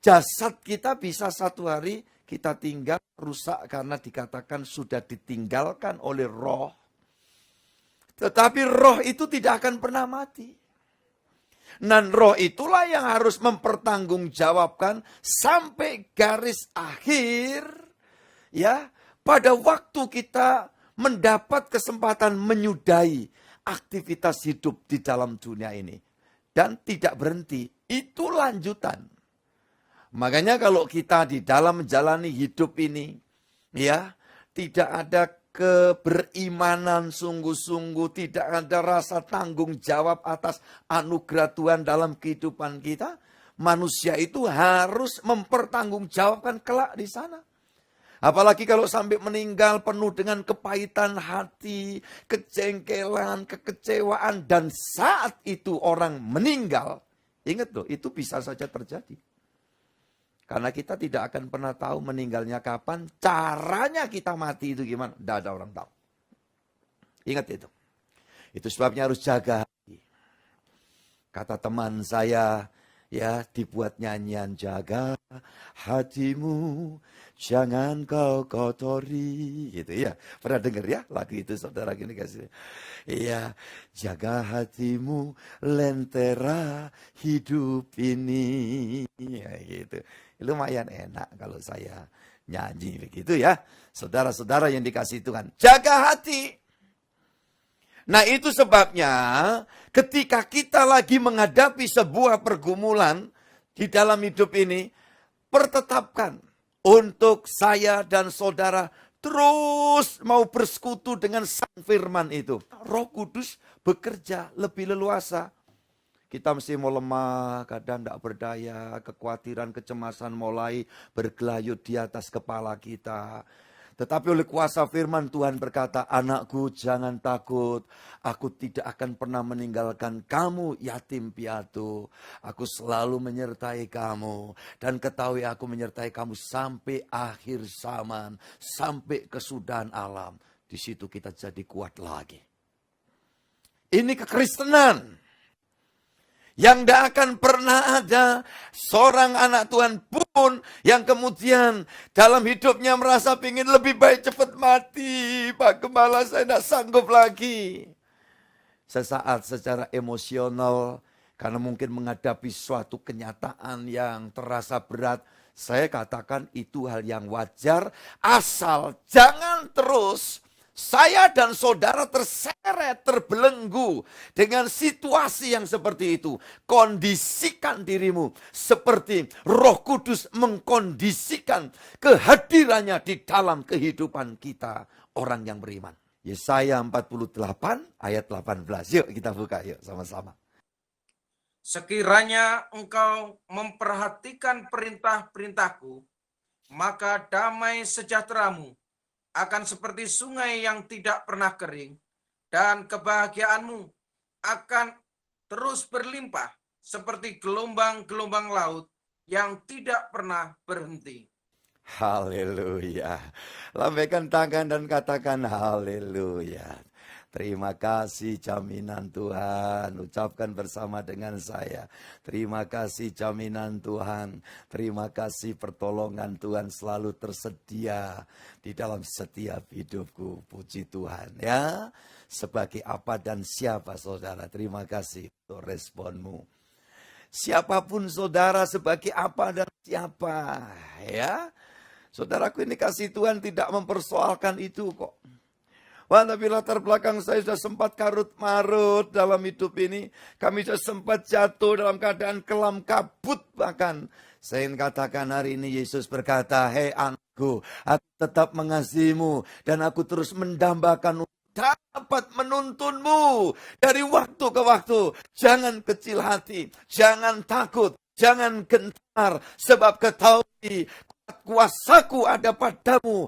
Jasad kita bisa satu hari kita tinggal rusak karena dikatakan sudah ditinggalkan oleh roh. Tetapi roh itu tidak akan pernah mati. Dan roh itulah yang harus mempertanggungjawabkan sampai garis akhir. Ya, pada waktu kita mendapat kesempatan menyudahi aktivitas hidup di dalam dunia ini. Dan tidak berhenti, itu lanjutan. Makanya kalau kita di dalam menjalani hidup ini, ya, tidak ada keberimanan sungguh-sungguh, tidak ada rasa tanggung jawab atas anugerah Tuhan dalam kehidupan kita, manusia itu harus mempertanggungjawabkan kelak di sana. Apalagi kalau sampai meninggal penuh dengan kepahitan hati, kejengkelan, kekecewaan, dan saat itu orang meninggal, ingat loh, itu bisa saja terjadi. Karena kita tidak akan pernah tahu meninggalnya kapan, caranya kita mati itu gimana, tidak ada orang tahu. Ingat itu. Itu sebabnya harus jaga hati. Kata teman saya, ya dibuat nyanyian, jaga hatimu, jangan kau kotori. Gitu ya. Pernah dengar ya lagu itu saudara gini kasih. Iya, jaga hatimu, lentera hidup ini. Ya gitu. Lumayan enak kalau saya nyanyi begitu ya. Saudara-saudara yang dikasih Tuhan, jaga hati. Nah itu sebabnya ketika kita lagi menghadapi sebuah pergumulan di dalam hidup ini, pertetapkan untuk saya dan saudara terus mau bersekutu dengan Sang Firman itu. Roh Kudus bekerja lebih leluasa. Kita mesti mau lemah, kadang tidak berdaya, kekhawatiran, kecemasan mulai bergelayut di atas kepala kita. Tetapi oleh kuasa firman Tuhan berkata, anakku jangan takut, aku tidak akan pernah meninggalkan kamu yatim piatu. Aku selalu menyertai kamu, dan ketahui aku menyertai kamu sampai akhir zaman, sampai kesudahan alam. Di situ kita jadi kuat lagi. Ini kekristenan. Yang tidak akan pernah ada seorang anak Tuhan pun yang kemudian dalam hidupnya merasa ingin lebih baik cepat mati. Pak Gembala, saya tidak sanggup lagi. Sesaat secara emosional, karena mungkin menghadapi suatu kenyataan yang terasa berat, saya katakan itu hal yang wajar, asal jangan terus saya dan saudara terseret, terbelenggu dengan situasi yang seperti itu. Kondisikan dirimu seperti Roh Kudus mengkondisikan kehadirannya di dalam kehidupan kita, orang yang beriman. Yesaya 48 ayat 18. Yuk kita buka yuk sama-sama.
Sekiranya engkau memperhatikan perintah-perintahku, maka damai sejahteramu akan seperti sungai yang tidak pernah kering, dan kebahagiaanmu akan terus berlimpah seperti gelombang-gelombang laut yang tidak pernah berhenti.
Haleluya. Lambaikan tangan dan katakan haleluya. Terima kasih jaminan Tuhan. Ucapkan bersama dengan saya. Terima kasih jaminan Tuhan. Terima kasih pertolongan Tuhan selalu tersedia di dalam setiap hidupku. Puji Tuhan ya. Sebagai apa dan siapa saudara. Terima kasih untuk responmu. Siapapun saudara sebagai apa dan siapa ya. Saudaraku, ini kasih Tuhan tidak mempersoalkan itu kok. Wah, tapi latar belakang saya sudah sempat karut-marut dalam hidup ini. Kami sudah sempat jatuh dalam keadaan kelam kabut bahkan. Saya ingin katakan hari ini Yesus berkata, hei anakku, aku tetap mengasihimu. Dan aku terus mendambakan dapat menuntunmu dari waktu ke waktu. Jangan kecil hati, jangan takut, jangan gentar. Sebab ketahui kuasaku ada padamu.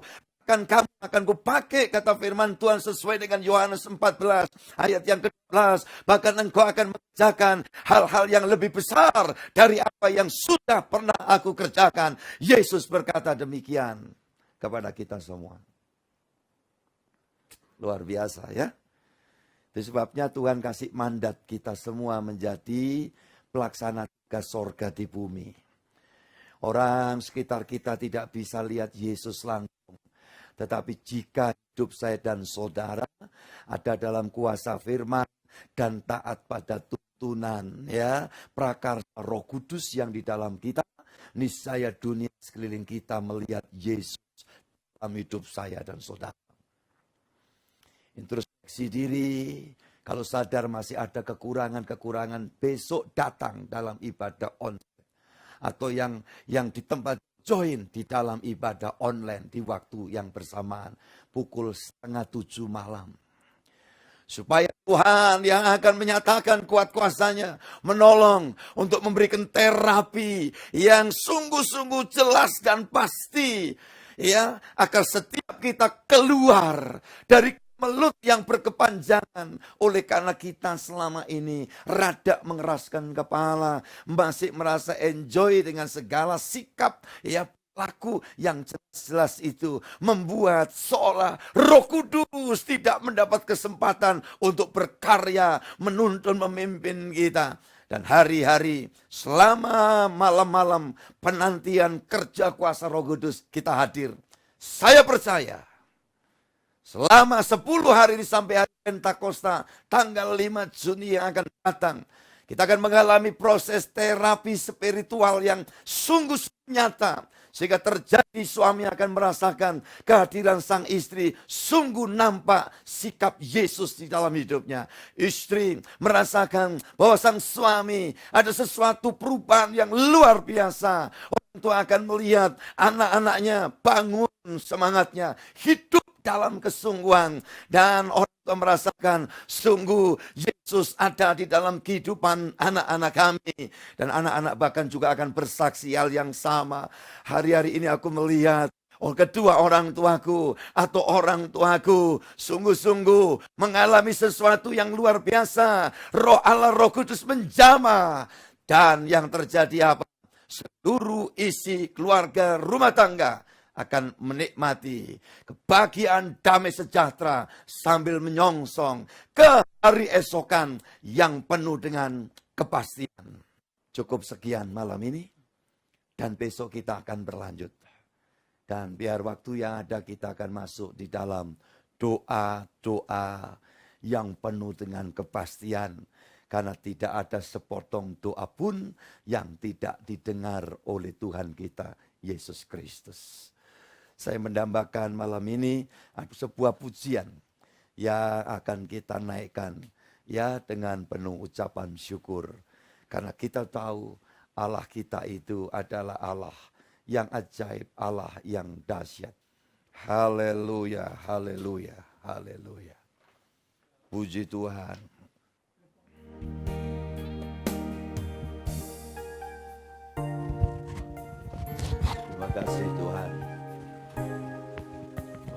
Kamu akan kupakai, kata firman Tuhan sesuai dengan Yohanes 14 ayat yang ke-12. Bahkan engkau akan mengerjakan hal-hal yang lebih besar dari apa yang sudah pernah aku kerjakan. Yesus berkata demikian kepada kita semua. Luar biasa ya. Itu sebabnya Tuhan kasih mandat kita semua menjadi pelaksana tugas sorga di bumi. Orang sekitar kita tidak bisa lihat Yesus langsung. Tetapi jika hidup saya dan saudara ada dalam kuasa firman dan taat pada tuntunan ya prakarsa Roh Kudus yang di dalam kita, niscaya dunia sekeliling kita melihat Yesus dalam hidup saya dan saudara. Introspeksi diri, kalau sadar masih ada kekurangan-kekurangan, besok datang dalam ibadah online atau yang di tempat join di dalam ibadah online di waktu yang bersamaan. Pukul 6:30 malam. Supaya Tuhan yang akan menyatakan kuat kuasanya. Menolong untuk memberikan terapi yang sungguh-sungguh jelas dan pasti. Ya, agar setiap kita keluar dari melut yang berkepanjangan oleh karena kita selama ini rada mengeraskan kepala, masih merasa enjoy dengan segala sikap ya pelaku yang jelas-jelas itu membuat seolah Roh Kudus tidak mendapat kesempatan untuk berkarya menuntun memimpin kita. Dan hari-hari selama malam-malam penantian kerja kuasa Roh Kudus kita hadir. Saya percaya selama 10 hari ini sampai hari Pentakosta, tanggal 5 Juni yang akan datang, kita akan mengalami proses terapi spiritual yang sungguh nyata. Sehingga terjadi suami akan merasakan kehadiran sang istri, sungguh nampak sikap Yesus di dalam hidupnya. Istri merasakan bahwa sang suami ada sesuatu perubahan yang luar biasa. Orang tua akan melihat anak-anaknya bangun semangatnya, hidup dalam kesungguhan, dan orang tua merasakan sungguh Yesus ada di dalam kehidupan anak-anak kami, dan anak-anak bahkan juga akan bersaksi hal yang sama. Hari-hari ini aku melihat kedua orang tuaku atau orang tuaku sungguh-sungguh mengalami sesuatu yang luar biasa. Roh Allah, Roh Kudus menjamah, dan yang terjadi apa? Seluruh isi keluarga rumah tangga akan menikmati kebahagiaan damai sejahtera sambil menyongsong ke hari esokan yang penuh dengan kepastian. Cukup sekian malam ini, dan besok kita akan berlanjut. Dan biar waktu yang ada kita akan masuk di dalam doa-doa yang penuh dengan kepastian. Karena tidak ada sepotong doa pun yang tidak didengar oleh Tuhan kita, Yesus Kristus. Saya mendambakan malam ini sebuah pujian yang akan kita naikkan ya dengan penuh ucapan syukur. Karena kita tahu Allah kita itu adalah Allah yang ajaib, Allah yang dahsyat. Haleluya, haleluya, haleluya. Puji Tuhan. Terima kasih Tuhan.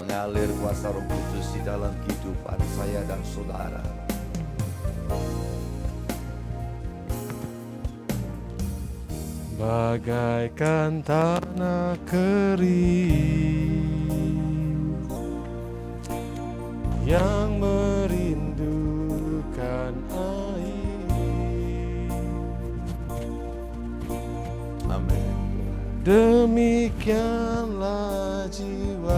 Mengalir kuasa Roh Kudus di dalam kehidupan saya dan saudara.
Bagaikan tanah kering yang merindu Demikianlah jiwaku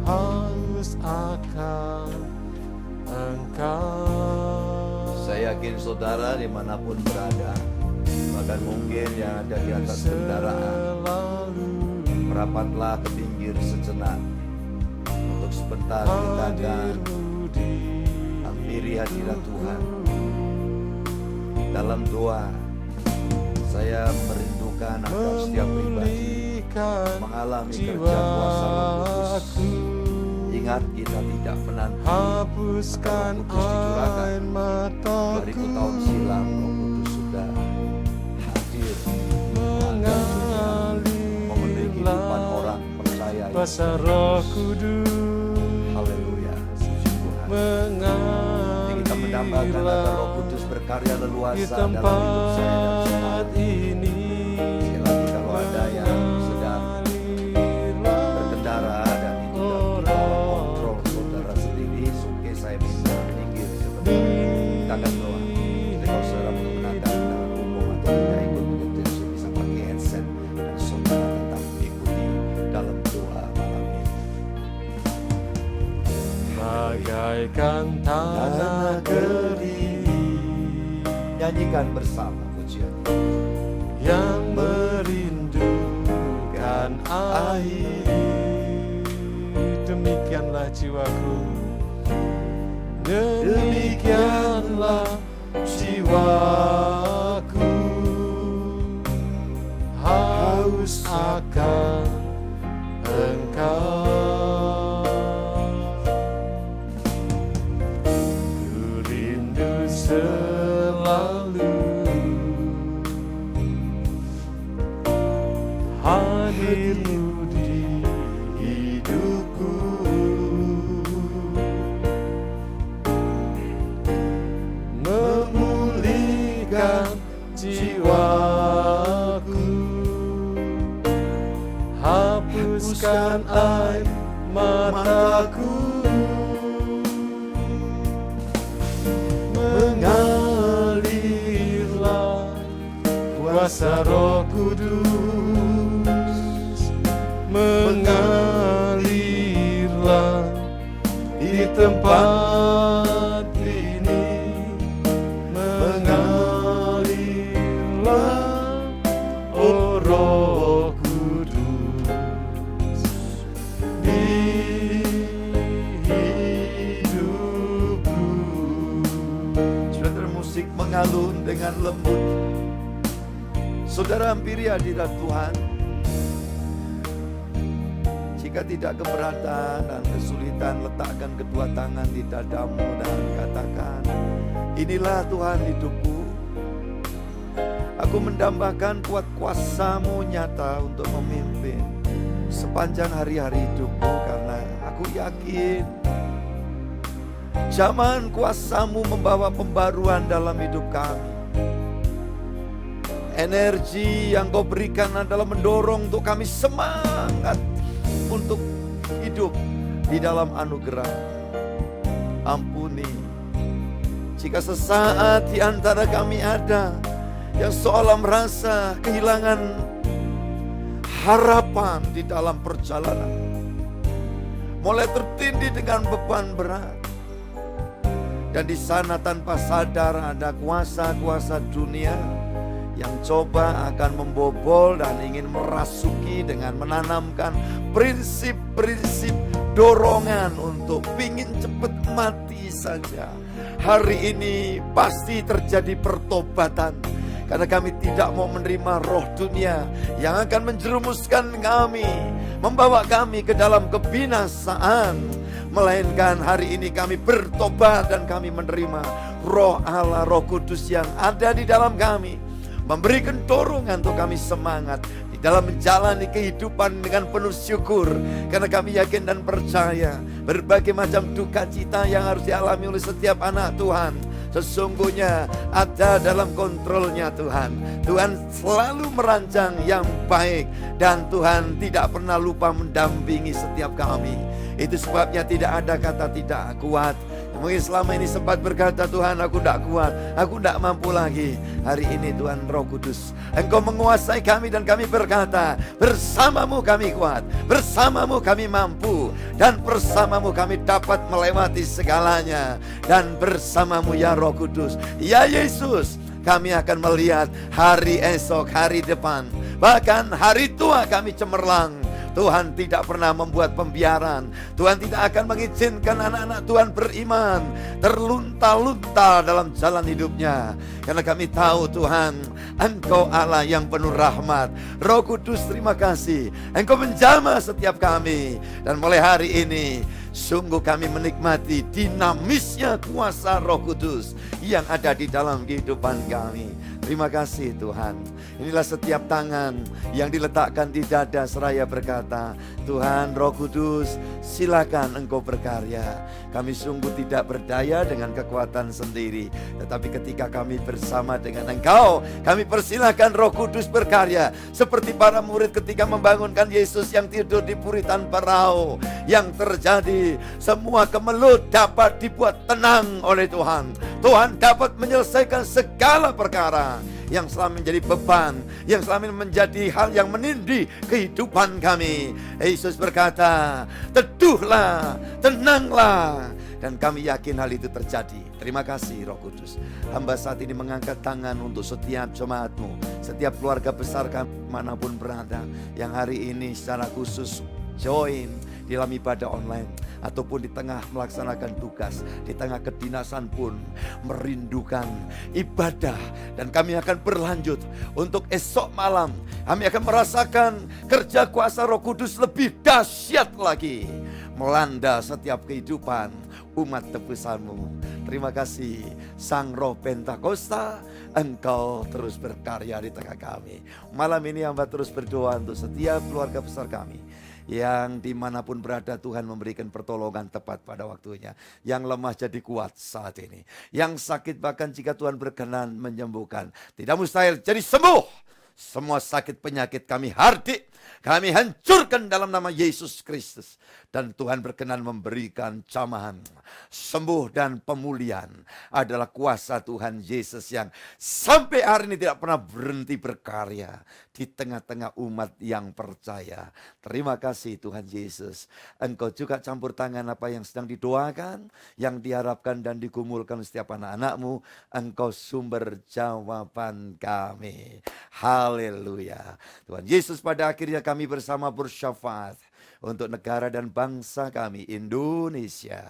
haus akan Engkau.
Saya yakin saudara dimanapun berada, bahkan mungkin yang ada di atas kendaraan, merapatlah ke pinggir sejenak untuk sebentar kita akan hampiri hadirat Tuhan. Dalam doa, saya merindukan agar setiap pribadi mengalami kerja kuasa Roh Kudus. Ingat, kita tidak menanti
hapuskan air mataku
2000 tahun silam Roh Kudus sudah hadir memenuhi kehidupan orang percaya ini.
Kuasa Roh Kudus,
Haleluya, puji Tuhan. Jadi kita mendambakan agar Roh Kudus berkarya leluasa dalam hidup saya dan saudara.
ini.
Sekali lagi, kalau ada yang sedang berkendara dan itu dalam kontrol saudara sendiri, suke saya minta minggir sebentar. Kita akan doa. Jadi kalau saudara menggunakan kendaraan umum atau tidak ikut menyetir, bisa pakai headset dan saudara tetap ikuti dalam doa malam ini.
Bagaikan tanah kering
Nyanyikan bersama pujian
yang merindukan air. Demikianlah jiwaku, demikianlah jiwaku haus akan Engkau. Ku rindu selalu hadirmu di hidupku, memulihkan jiwaku, hapuskan air mataku, mengalirlah kuasa Roh Kudus, mengalirlah di tempat ini, mengalirlah, oh Roh Kudus, di hidupku.
Saudara, musik mengalun dengan lembut. Saudara, hampiri hadirat Tuhan. Jika tidak keberatan dan kesulitan, letakkan kedua tangan di dadamu dan katakan, inilah Tuhan hidupku. Aku mendambakan kuat kuasa-Mu nyata untuk memimpin sepanjang hari-hari hidupku, karena aku yakin zaman kuasa-Mu membawa pembaruan dalam hidup kami. Energi yang Kau berikan adalah mendorong untuk kami semangat untuk hidup di dalam anugerah. Ampuni jika sesaat di antara kami ada yang seolah merasa kehilangan harapan di dalam perjalanan, mulai tertindih dengan beban berat, dan di sana tanpa sadar ada kuasa-kuasa dunia yang coba akan membobol dan ingin merasuki dengan menanamkan prinsip-prinsip dorongan untuk pingin cepat mati saja. Hari ini pasti terjadi pertobatan, karena kami tidak mau menerima roh dunia yang akan menjerumuskan kami, membawa kami ke dalam kebinasaan. Melainkan hari ini kami bertobat dan kami menerima Roh Allah, Roh Kudus yang ada di dalam kami, memberikan dorongan untuk kami semangat di dalam menjalani kehidupan dengan penuh syukur. Karena kami yakin dan percaya berbagai macam duka cita yang harus dialami oleh setiap anak Tuhan sesungguhnya ada dalam kontrolnya Tuhan. Tuhan selalu merancang yang baik, dan Tuhan tidak pernah lupa mendampingi setiap kami. Itu sebabnya tidak ada kata tidak kuat Mungkin selama ini sempat berkata, Tuhan aku tidak kuat, aku tidak mampu lagi. Hari ini Tuhan Roh Kudus, Engkau menguasai kami dan kami berkata, bersamamu kami kuat, bersamamu kami mampu, dan bersamamu kami dapat melewati segalanya. Dan bersamamu ya Roh Kudus, ya Yesus, kami akan melihat hari esok, hari depan, bahkan hari tua kami cemerlang. Tuhan tidak pernah membuat pembiaran. Tuhan tidak akan mengizinkan anak-anak Tuhan beriman terlunta-lunta dalam jalan hidupnya. Karena kami tahu Tuhan, Engkau Allah yang penuh rahmat. Roh Kudus, terima kasih, Engkau menjamah setiap kami. Dan mulai hari ini sungguh kami menikmati dinamisnya kuasa Roh Kudus yang ada di dalam kehidupan kami. Terima kasih Tuhan. Inilah setiap tangan yang diletakkan di dada seraya berkata, Tuhan Roh Kudus, silakan Engkau berkarya. Kami sungguh tidak berdaya dengan kekuatan sendiri, tetapi ketika kami bersama dengan Engkau, kami persilakan Roh Kudus berkarya. Seperti para murid ketika membangunkan Yesus yang tidur di puritan perahu. Yang terjadi, semua kemelut dapat dibuat tenang oleh Tuhan. Tuhan dapat menyelesaikan segala perkara yang selama menjadi beban, yang selama menjadi hal yang menindih kehidupan kami. Yesus berkata, teduhlah, tenanglah. Dan kami yakin hal itu terjadi. Terima kasih Roh Kudus. Hamba saat ini mengangkat tangan untuk setiap jemaat-Mu, setiap keluarga besar kami manapun berada, yang hari ini secara khusus join di dalam ibadah online, ataupun di tengah melaksanakan tugas, di tengah kedinasan pun merindukan ibadah. Dan kami akan berlanjut untuk esok malam. Kami akan merasakan kerja kuasa Roh Kudus lebih dahsyat lagi, melanda setiap kehidupan umat tebusan-Mu. Terima kasih Sang Roh Pentakosta, Engkau terus berkarya di tengah kami. Malam ini hamba terus berdoa untuk setiap keluarga besar kami, yang dimanapun berada Tuhan memberikan pertolongan tepat pada waktunya. Yang lemah jadi kuat saat ini, yang sakit bahkan jika Tuhan berkenan menyembuhkan, tidak mustahil jadi sembuh. Semua sakit penyakit kami hardik, kami hancurkan dalam nama Yesus Kristus. Dan Tuhan berkenan memberikan jamahan, sembuh dan pemulihan adalah kuasa Tuhan Yesus yang sampai hari ini tidak pernah berhenti berkarya di tengah-tengah umat yang percaya. Terima kasih Tuhan Yesus. Engkau juga campur tangan apa yang sedang didoakan, yang diharapkan dan digumulkan setiap anak-anak-Mu. Engkau sumber jawaban kami. Haleluya. Tuhan Yesus, pada akhirnya kami bersama bersyafaat untuk negara dan bangsa kami Indonesia,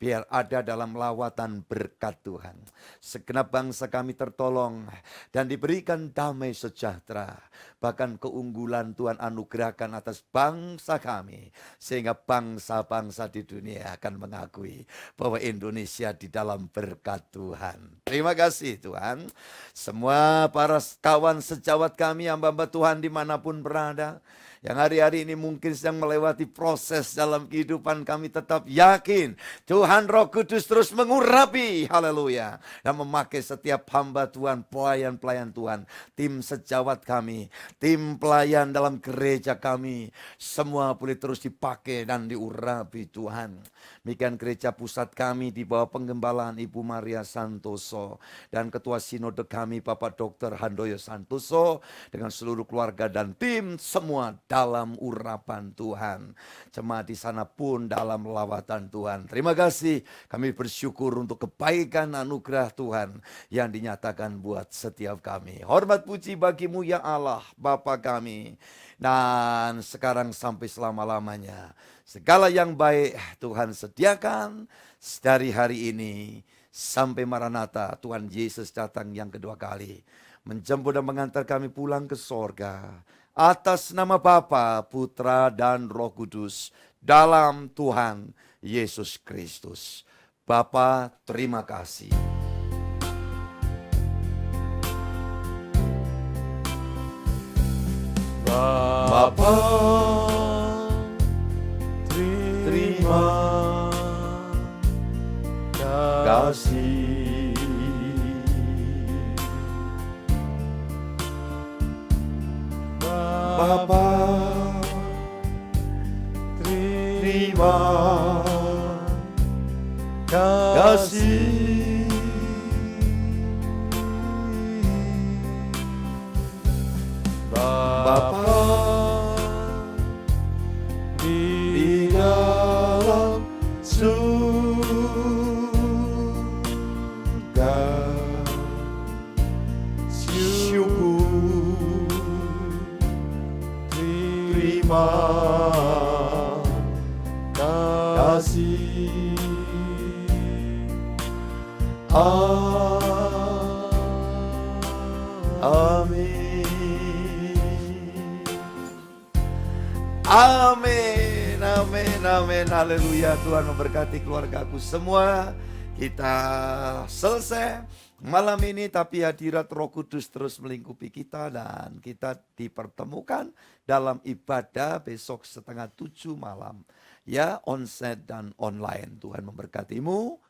biar ada dalam lawatan berkat Tuhan. Segenap bangsa kami tertolong dan diberikan damai sejahtera. Bahkan keunggulan Tuhan anugerahkan atas bangsa kami, sehingga bangsa-bangsa di dunia akan mengakui bahwa Indonesia di dalam berkat Tuhan. Terima kasih Tuhan. Semua para kawan sejawat kami, hamba-hamba Tuhan dimanapun berada, yang hari-hari ini mungkin sedang melewati proses dalam kehidupan, kami tetap yakin Tuhan Roh Kudus terus mengurapi, haleluya, dan memakai setiap hamba Tuhan, pelayan-pelayan Tuhan, tim sejawat kami, tim pelayan dalam gereja kami, semua boleh terus dipakai dan diurapi Tuhan. Demikian gereja pusat kami di bawah penggembalaan Ibu Maria Santoso dan Ketua Sinode kami Bapak Dr. Handoyo Santoso dengan seluruh keluarga dan tim semua dalam urapan Tuhan. Jemaat di sana pun dalam lawatan Tuhan. Terima kasih, kami bersyukur untuk kebaikan anugerah Tuhan yang dinyatakan buat setiap kami. Hormat puji bagimu ya Allah, Bapa kami, dan sekarang sampai selama-lamanya. Segala yang baik Tuhan sediakan dari hari ini sampai Maranatha, Tuhan Yesus datang yang kedua kali, menjemput dan mengantar kami pulang ke sorga. Atas nama Bapa, Putra, dan Roh Kudus, dalam Tuhan Yesus Kristus. Bapa, terima kasih.
Bapa, terima kasih.
Bapa, terima kasih. Bapa di dalam surga, syukur, terima kasih. Amin. Amin, amin, amin, haleluya. Tuhan memberkati keluargaku semua. Kita selesai malam ini, tapi hadirat Roh Kudus terus melingkupi kita dan kita dipertemukan dalam ibadah besok 6:30 malam. Ya, onsite dan online. Tuhan memberkatimu.